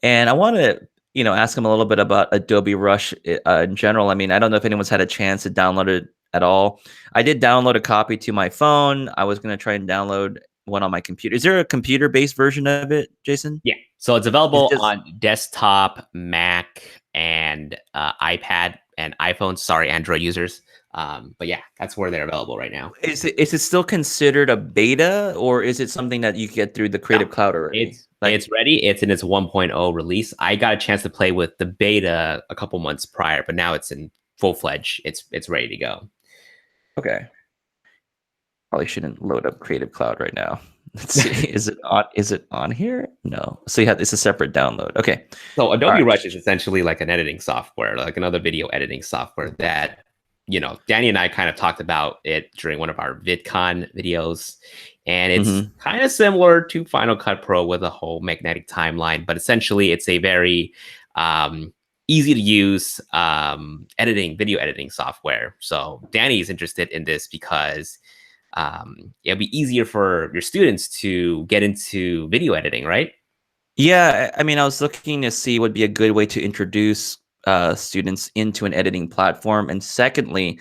I want to, ask him a little bit about Adobe Rush in general. I mean, I don't know if anyone's had a chance to download it at all. I did download a copy to my phone. I was going to try and download one on my computer. Is there a computer-based version of it, Jason? Yeah, so it's available on desktop, Mac, and iPad and iPhone. Sorry, Android users. But yeah, that's where they're available right now. Is it still considered a beta, or is it something that you get through the Creative Cloud already? It's ready. It's in its 1.0 release. I got a chance to play with the beta a couple months prior, but now it's in full-fledged. It's ready to go. Okay. Probably shouldn't load up Creative Cloud right now. Let's see. Is it on here? No. So it's a separate download. Okay. So Adobe Rush is essentially like an editing software, like another video editing software that, Danny and I kind of talked about it during one of our VidCon videos. And it's kind of similar to Final Cut Pro with a whole magnetic timeline, but essentially it's a very easy to use video editing software. So Danny is interested in this because it'll be easier for your students to get into video editing, right? Yeah, I mean, I was looking to see what would be a good way to introduce students into an editing platform. And secondly,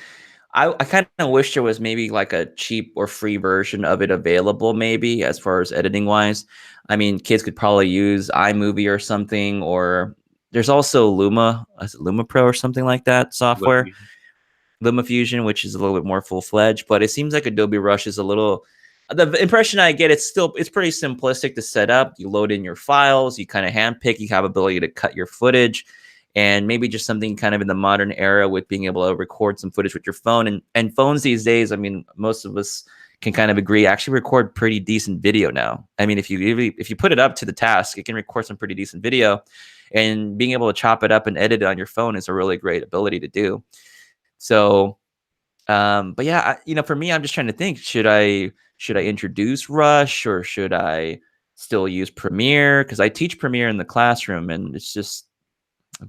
I kind of wish there was maybe like a cheap or free version of it available, maybe, as far as editing wise. I mean, kids could probably use iMovie or something, or there's also Luma, is it Luma Pro or something like that software, LumaFusion, which is a little bit more full-fledged, but it seems like Adobe Rush is a little, the impression I get, it's pretty simplistic to set up. You load in your files, you kind of handpick, you have ability to cut your footage, and maybe just something kind of in the modern era with being able to record some footage with your phone. And phones these days, I mean, most of us can kind of agree, actually record pretty decent video now. I mean, if you put it up to the task, it can record some pretty decent video, and being able to chop it up and edit it on your phone is a really great ability to do. So, but yeah, for me, I'm just trying to think, should I introduce Rush, or should I still use Premiere? Because I teach Premiere in the classroom, and it'd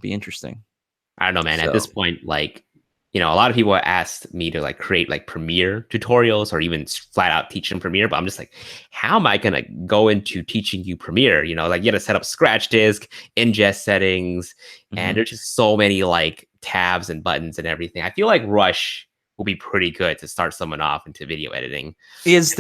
be interesting. I don't know, man. At So, this point, like, a lot of people asked me to like create like Premiere tutorials or even flat out teach them Premiere, but I'm just like, how am I gonna go into teaching you Premiere? Like you got to set up scratch disk, ingest settings, and there's just so many like tabs and buttons and everything. I feel like Rush will be pretty good to start someone off into video editing. is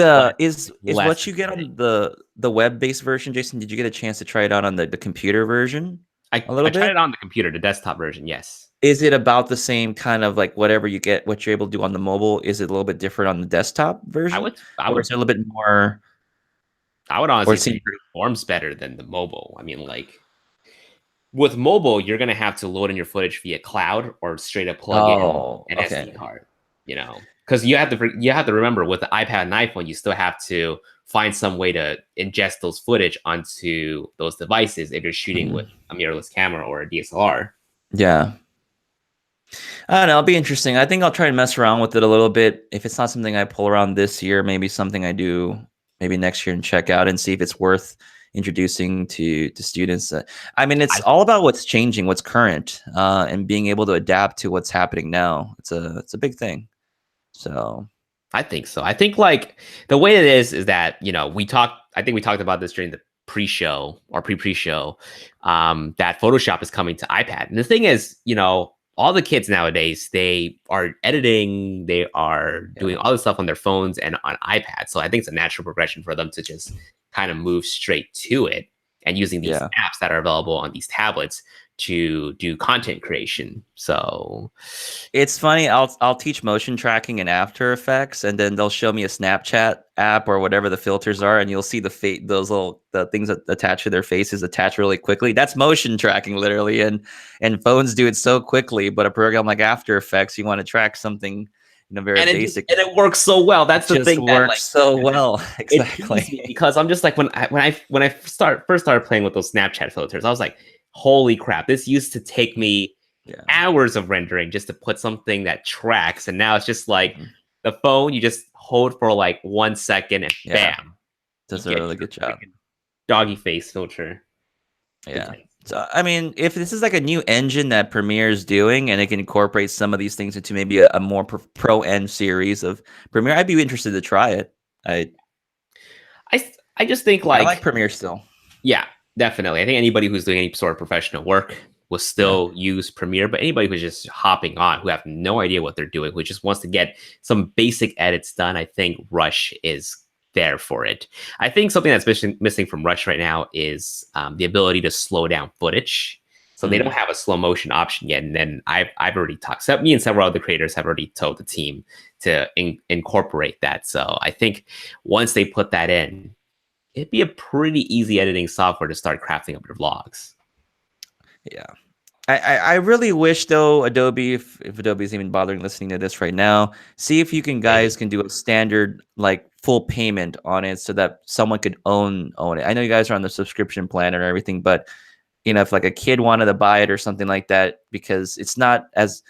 what you get on the web-based version, Jason? Did you get a chance to try it out on the computer version? I tried it on the computer, the desktop version, yes. Is it about the same kind of like whatever you get, what you're able to do on the mobile? Is it a little bit different on the desktop version? Or is it a little bit more? I would honestly say it performs better than the mobile. I mean, like with mobile, you're gonna have to load in your footage via cloud or straight up plug in an SD card. Because you have to remember, with the iPad and iPhone, you still have to find some way to ingest those footage onto those devices if you're shooting with a mirrorless camera or a DSLR. Yeah. I don't know. It'll be interesting. I think I'll try and mess around with it a little bit. If it's not something I pull around this year, maybe something I do maybe next year and check out and see if it's worth introducing to students. I mean, it's all about what's changing, what's current, and being able to adapt to what's happening now. It's a big thing. So I think so. I think like the way it is that, I think we talked about this during the pre-show or pre-show, that Photoshop is coming to iPad. And the thing is, all the kids nowadays, they are editing, they are doing all this stuff on their phones and on iPad. So I think it's a natural progression for them to just kind of move straight to it and using these apps that are available on these tablets to do content creation. So it's funny. I'll teach motion tracking in After Effects, and then they'll show me a Snapchat app or whatever the filters are, and you'll see the things that attach to their faces attach really quickly. That's motion tracking, literally, and phones do it so quickly. But a program like After Effects, you want to track something, very basic, and it works so well. That's the thing. That works so well. Exactly. Because I'm just like when I first started playing with those Snapchat filters, I was like, holy crap, this used to take me hours of rendering just to put something that tracks. And now it's just like the phone, you just hold for like 1 second and bam. Does a really good job. Doggy face filter. Yeah. So, I mean, if this is like a new engine that Premiere is doing and it can incorporate some of these things into maybe a more pro-end series of Premiere, I'd be interested to try it. I just think I like Premiere still. Yeah. Definitely. I think anybody who's doing any sort of professional work will still use Premiere, but anybody who's just hopping on, who have no idea what they're doing, who just wants to get some basic edits done, I think Rush is there for it. I think something that's missing from Rush right now is the ability to slow down footage. So they don't have a slow motion option yet. And then I've already talked, me and several other creators have already told the team to incorporate that. So I think once they put that in, it'd be a pretty easy editing software to start crafting up your vlogs. Yeah. I really wish, though, Adobe, if Adobe's even bothering listening to this right now, see if you guys can do a standard, like, full payment on it so that someone could own it. I know you guys are on the subscription plan and everything, but, if like a kid wanted to buy it or something like that, because it's not as...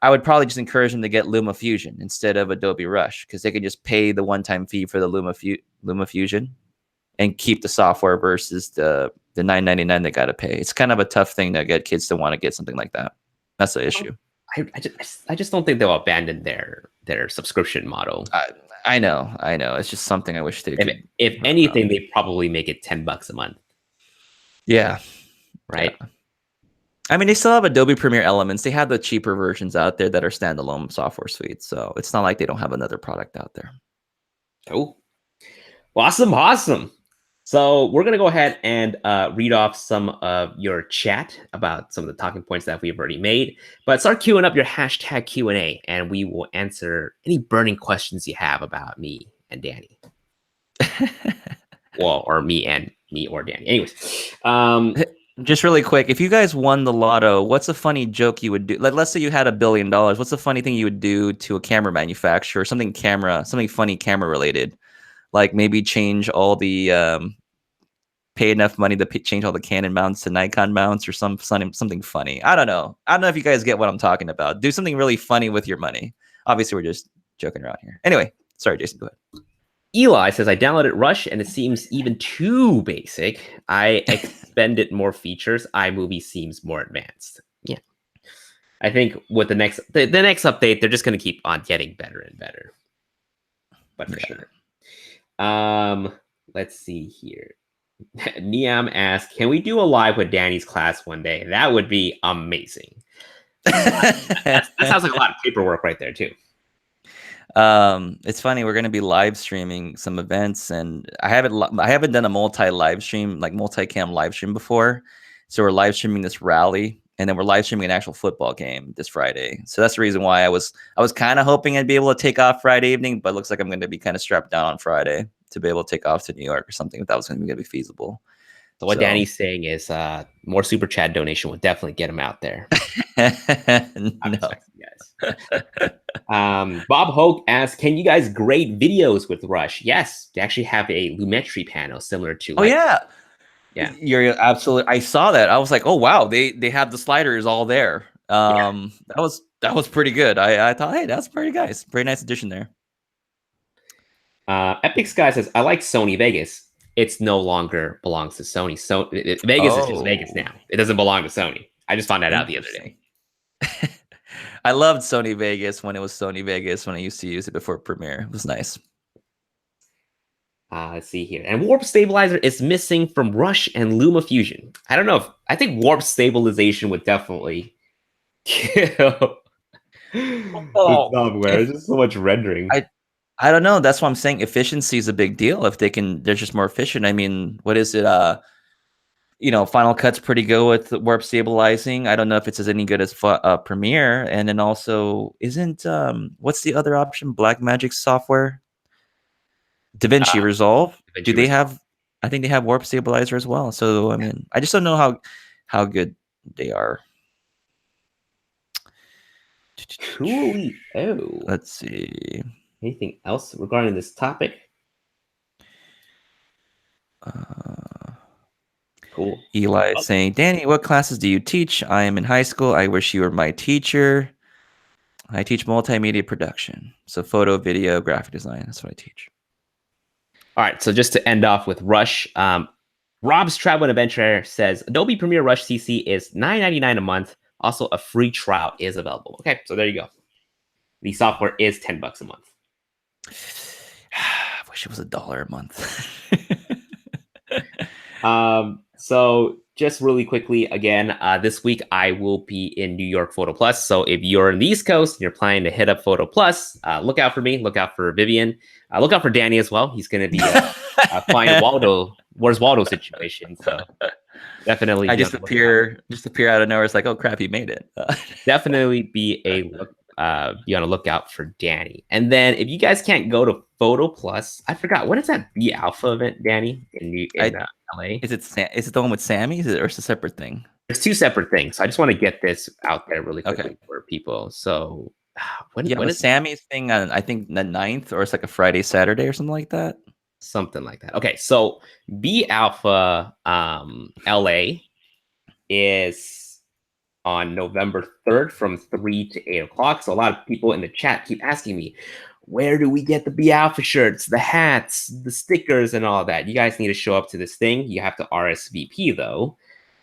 I would probably just encourage them to get LumaFusion instead of Adobe Rush, because they can just pay the one-time fee for the LumaFusion and keep the software versus the $9.99 they got to pay. It's kind of a tough thing to get kids to want to get something like that. That's the issue. I just don't think they'll abandon their subscription model. I know. It's just something I wish they could. If anything, they probably make it $10 a month. Yeah. Right. Yeah. I mean, they still have Adobe Premiere Elements. They have the cheaper versions out there that are standalone software suites. So it's not like they don't have another product out there. Oh, awesome. So we're gonna go ahead and read off some of your chat about some of the talking points that we've already made. But start queuing up your hashtag Q&A, and we will answer any burning questions you have about me and Danny. Well, or me or Danny. Anyways, just really quick, if you guys won the lotto, what's a funny joke you would do? Like, let's say you had $1 billion. What's a funny thing you would do to a camera manufacturer? Something funny camera related. Like maybe change all the pay enough money to change all the Canon mounts to Nikon mounts, or something funny. I don't know. I don't know if you guys get what I'm talking about. Do something really funny with your money. Obviously, we're just joking around here. Anyway, sorry, Jason, go ahead. Eli says, I downloaded Rush and it seems even too basic. I expended more features. iMovie seems more advanced. Yeah. I think with the next update, they're just going to keep on getting better and better. But for sure. Let's see here. Niam asks, can we do a live with Danny's class one day? That would be amazing. That sounds like a lot of paperwork right there too. It's funny, we're going to be live streaming some events, and I haven't done a multi-cam live stream before. So we're live streaming this rally, and then we're live streaming an actual football game this Friday. So that's the reason why I was kind of hoping I'd be able to take off Friday evening, but it looks like I'm going to be kind of strapped down on Friday to be able to take off to New York or something, if that was going to be feasible. So what Danny's saying is more super chat donation would definitely get him out there. No. Bob Hoke asks, can you guys grade videos with Rush? Yes, they actually have a lumetri panel similar to. Oh yeah. Yeah, you're absolutely. I saw that. I was like, oh wow, they have the sliders all there. That was pretty good. I thought, hey, that's pretty nice. Pretty nice addition there. Epic Sky says, I like Sony Vegas. It's no longer belongs to Sony. So Vegas is just Vegas now. It doesn't belong to Sony. I just found that out the other day. I loved Sony Vegas when it was Sony Vegas, when I used to use it before Premiere. It was nice. Let's see here. And warp stabilizer is missing from Rush and LumaFusion. I don't know I think warp stabilization would definitely kill the software. There's just so much rendering. I don't know. That's why I'm saying efficiency is a big deal. If they're just more efficient. I mean, what is it? Final Cut's pretty good with warp stabilizing. I don't know if it's as any good as Premiere. And then also, isn't what's the other option? Blackmagic software, DaVinci Resolve. Do they have? I think they have warp stabilizer as well. So I mean, I just don't know how good they are. Cool. Oh, let's see. Anything else regarding this topic? Cool. Eli is saying, Danny, what classes do you teach? I am in high school. I wish you were my teacher. I teach multimedia production. So photo, video, graphic design. That's what I teach. All right. So just to end off with Rush, Rob's Travel and Adventure says, Adobe Premiere Rush CC is $9.99 a month. Also, a free trial is available. Okay. So there you go. The software is $10 a month. I wish it was $1 a month. So just really quickly, again, this week I will be in New York Photo Plus. So if you're in the East Coast and you're planning to hit up Photo Plus, look out for me. Look out for Vivian. Look out for Danny as well. He's going to be flying Waldo. Where's Waldo situation? So definitely. I just appear out of nowhere. It's like, oh crap, he made it. Definitely be on a lookout for Danny. And then if you guys can't go to Photo Plus, I forgot, when is that B Alpha event, Danny, in LA? Is it the one with Sammy? Or is it a separate thing? There's two separate things. So I just want to get this out there really quickly for people. So when is Sammy's thing on, I think, the 9th, or it's like a Friday, Saturday or something like that? Something like that. Okay, so B Alpha LA is on November 3rd from 3 to 8 o'clock. So a lot of people in the chat keep asking me, where do we get the B Alpha shirts, the hats, the stickers, and all that? You guys need to show up to this thing. You have to RSVP, though,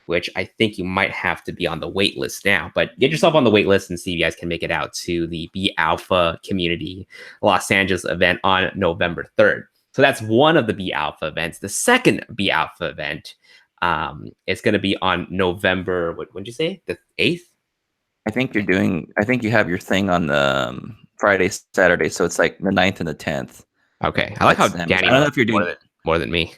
which I think you might have to be on the wait list now. But get yourself on the wait list and see if you guys can make it out to the B Alpha Community Los Angeles event on November 3rd. So that's one of the B Alpha events. The second B Alpha event is going to be on November, what did you say? The 8th? I think you have your thing on the Friday, Saturday. So it's like the 9th and the 10th. Okay. I like how Danny, I don't know if you're doing more than me.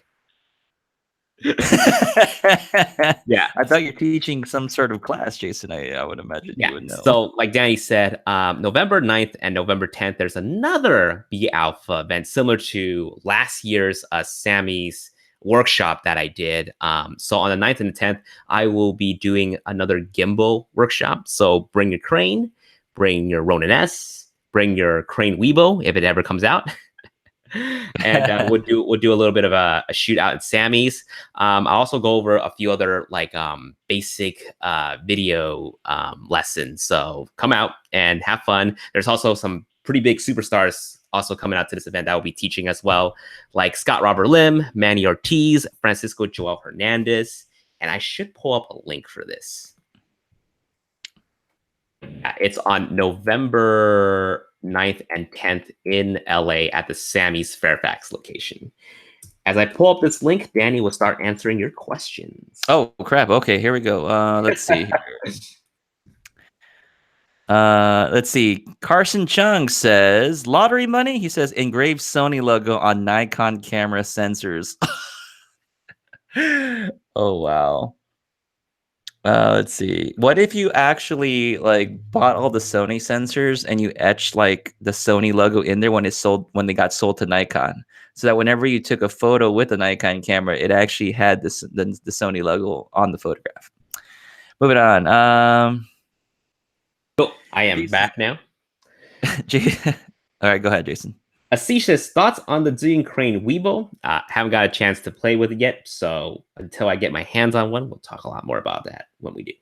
Yeah. I thought you're teaching some sort of class, Jason. I would imagine Yeah. you would know. So, like Danny said, November 9th and November 10th, there's another B Alpha event similar to last year's Sammy's workshop that I did. So, on the 9th and the 10th, I will be doing another gimbal workshop. So, bring your crane, bring your Ronin S, bring your crane Weibo if it ever comes out. And we'll do a little bit of a shootout at Sammy's. I'll also go over a few other like basic video lessons. So come out and have fun. There's also some pretty big superstars also coming out to this event that will be teaching as well, like Scott Robert Lim, Manny Ortiz, Francisco Joel Hernandez, and I should pull up a link for this. It's on November 9th and 10th in LA at the Sammy's Fairfax location. As I pull up this link, Danny will start answering your questions. Oh, crap. Okay, here we go. Let's see here. Let's see. Carson Chung says, lottery money? He says, engraved Sony logo on Nikon camera sensors. Oh, wow. Let's see. What if you actually like bought all the Sony sensors and you etched like the Sony logo in there when they got sold to Nikon, so that whenever you took a photo with the Nikon camera, it actually had the Sony logo on the photograph. Moving on. Oh, I am Jason. back now. All right, go ahead, Jason. Asish's thoughts on the Zhiyun Crane Weibo. Haven't got a chance to play with it yet, so until I get my hands on one, we'll talk a lot more about that when we do.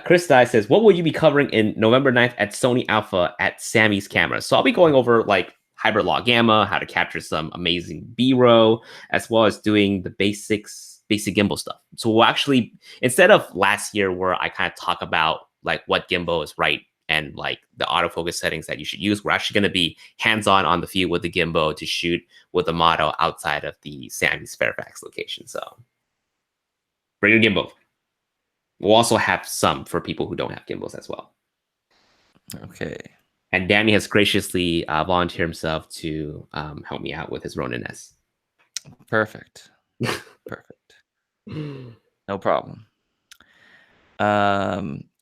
Chris Dye says, what will you be covering in November 9th at Sony Alpha at Sammy's camera? So I'll be going over like hybrid log gamma, how to capture some amazing B-roll, as well as doing the basic gimbal stuff. So we'll actually, instead of last year where I kind of talk about like what gimbal is right and like the autofocus settings that you should use, we're actually going to be hands-on on the field with the gimbal to shoot with the model outside of the Sammy's Fairfax location. So bring your gimbal. We'll also have some for people who don't have gimbals as well. Okay. And Danny has graciously volunteered himself to help me out with his Ronin S. Perfect. Perfect. No problem.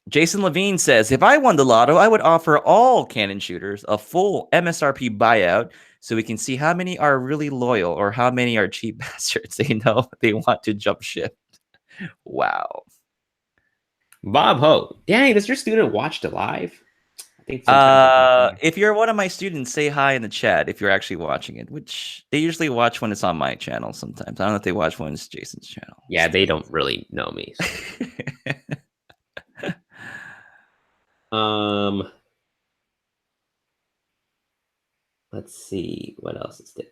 Jason Levine says, if I won the lotto, I would offer all Canon shooters a full MSRP buyout so we can see how many are really loyal or how many are cheap bastards. They know they want to jump ship. Wow. Bob Ho. Danny, does your student watch the live? I think if you're one of my students, say hi in the chat if you're actually watching it, which they usually watch when it's on my channel sometimes. I don't know if they watch when it's Jason's channel. Yeah, they don't really know me. So. Let's see what else is there.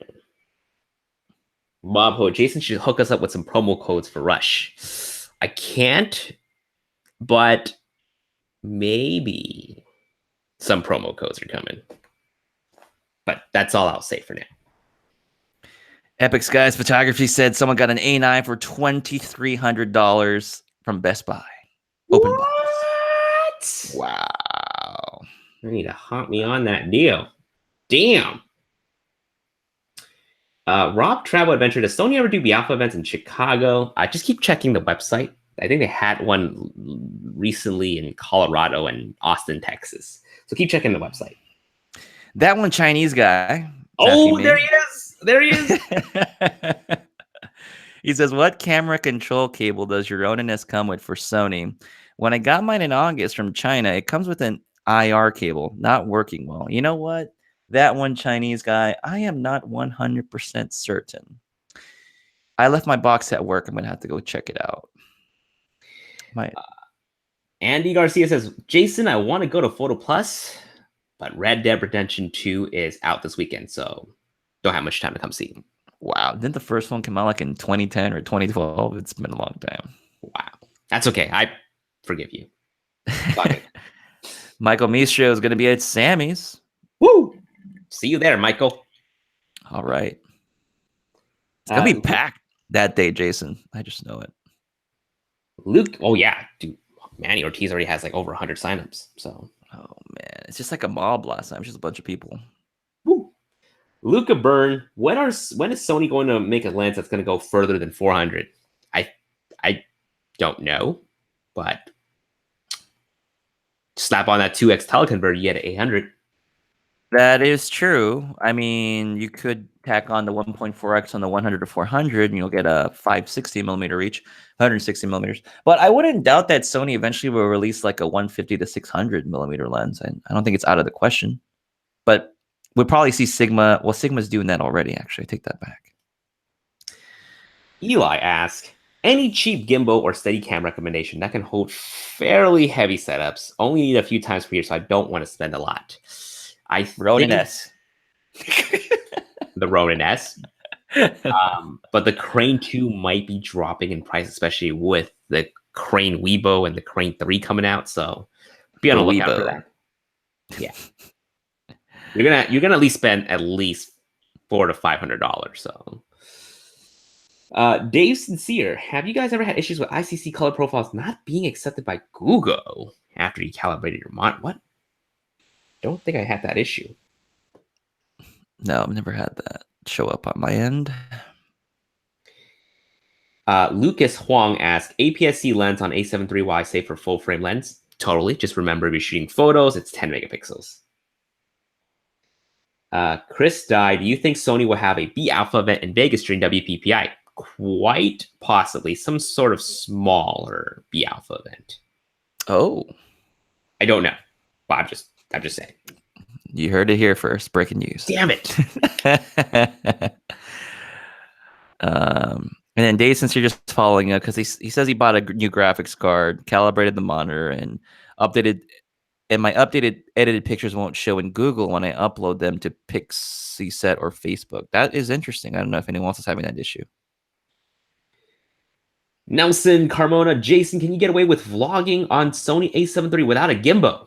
Bob Ho, Jason should hook us up with some promo codes for Rush. I can't, but maybe some promo codes are coming. But that's all I'll say for now. Epic Skies Photography said someone got an A9 for $2,300 from Best Buy. Open box. Wow. I need to haunt me on that deal. Damn. Rob Travel Adventure, does Sony ever do the Alpha events in Chicago? Just keep checking the website. I think they had one recently in Colorado and Austin, Texas. So keep checking the website. That one Chinese guy. Oh, there he is. There he is. He says, what camera control cable does your Ronin S come with for Sony? When I got mine in August from China, it comes with an IR cable, not working well. You know what? That one Chinese guy, I am not 100% certain. I left my box at work. I'm going to have to go check it out. Andy Garcia says, Jason, I want to go to Photo Plus, but Red Dead Redemption 2 is out this weekend, so don't have much time to come see. Wow. Didn't the first one come out like in 2010 or 2012? It's been a long time. Wow. That's okay. I forgive you. Michael Mistro is going to be at Sammy's. Woo! See you there, Michael. All right. It's going to be packed that day, Jason. I just know it. Luke, oh yeah. Dude, Manny Ortiz already has like over 100 signups. So. Oh, man. It's just like a mob last time. Just a bunch of people. Woo. Luca Byrne, when is Sony going to make a lens that's going to go further than 400? I don't know, but slap on that 2x teleconverter, you get 800. That is true. I mean, you could tack on the 1.4x on the 100 to 400, and you'll get a 560 millimeter reach, 160 millimeters. But I wouldn't doubt that Sony eventually will release like a 150 to 600 millimeter lens, and I don't think it's out of the question. But we'll probably see Sigma. Well, Sigma's doing that already. Actually, I take that back. Eli asks, any cheap gimbal or Steadicam recommendation that can hold fairly heavy setups? Only need a few times per year, so I don't want to spend a lot. Ronin S. The Ronin S. But the Crane 2 might be dropping in price, especially with the Crane Weibo and the Crane 3 coming out. So be on the lookout for that. Yeah. You're gonna at least spend at least $400 to $500. So Dave Sincere, have you guys ever had issues with ICC color profiles not being accepted by Google after you calibrated your monitor? What? Don't think I had that issue. No, I've never had that show up on my end. Lucas Huang asked, APS-C lens on A7 III safe for full frame lens? Totally. Just remember, if you're shooting photos, it's 10 megapixels. Chris Dye, do you think Sony will have a B alpha event in Vegas during WPPI? Quite possibly. Some sort of smaller B alpha event. Oh. I don't know. But I'm just saying. You heard it here first. Breaking news. Damn it. And then Dave, since you're just following up, because he says he bought a new graphics card, calibrated the monitor, and updated. And my updated edited pictures won't show in Google when I upload them to Pixieset or Facebook. That is interesting. I don't know if anyone else is having that issue. Nelson Carmona, Jason, can you get away with vlogging on Sony A7 III without a gimbal?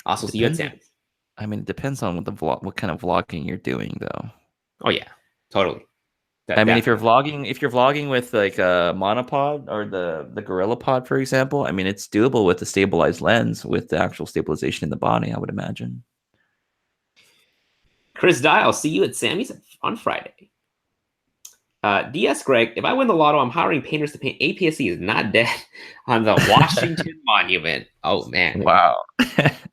Also, see you at Sam's. I mean, it depends on what kind of vlogging you're doing, though. Oh yeah, totally. I mean, if you're vlogging with like a monopod or the Gorilla Pod, for example, I mean, it's doable with the stabilized lens with the actual stabilization in the body, I would imagine. Chris Dial, see you at Sammy's on Friday. DS Greg, if I win the lotto, I'm hiring painters to paint APS-C is not dead on the Washington Monument. Oh man! Wow.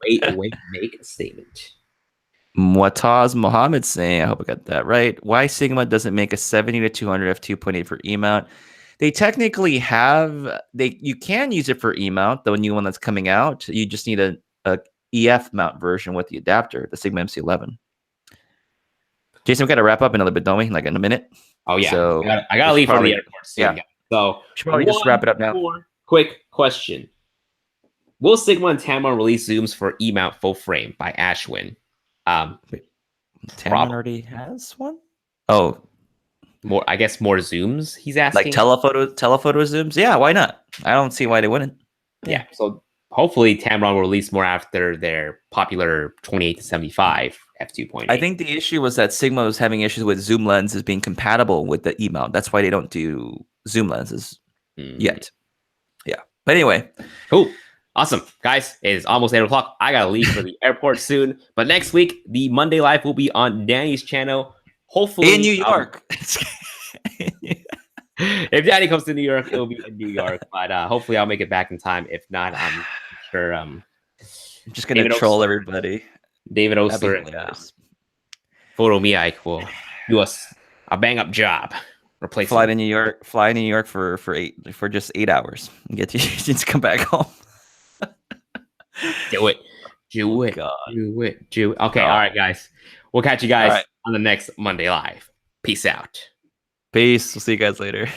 Wait, make a statement. Muataz Mohammed saying, I hope I got that right. Why Sigma doesn't make a 70 to 200 f2.8 for E-mount? They technically have, you can use it for E-mount, the new one that's coming out. You just need a EF mount version with the adapter, the Sigma MC11. Jason, we got to wrap up in a little bit, don't we? Like in a minute. Oh yeah. So I gotta leave for the airport soon. Yeah. So should probably just wrap it up now. Quick question: will Sigma and Tamron release zooms for E-mount full frame by Ashwin? Tamron already has one. Oh, I guess more zooms. He's asking, like telephoto zooms. Yeah, why not? I don't see why they wouldn't. Yeah. So hopefully Tamron will release more after their popular 28 to 75 f2.8. I think the issue was that Sigma was having issues with zoom lenses being compatible with the E-mount. That's why they don't do zoom lenses yet. Yeah. But anyway. Cool. Awesome. Guys, it is almost 8 o'clock. I got to leave for the airport soon. But next week, the Monday Live will be on Danny's channel. Hopefully. In New York. If Danny comes to New York, it'll be in New York. But hopefully I'll make it back in time. If not, I'm sure. I'm just going to troll everybody. David Osler and Photo Miike will do a bang-up job. Fly to New York for just 8 hours and get you to come back home. Do it. Okay, all right, guys. We'll catch you guys on the next Monday Live. Peace out. Peace. We'll see you guys later.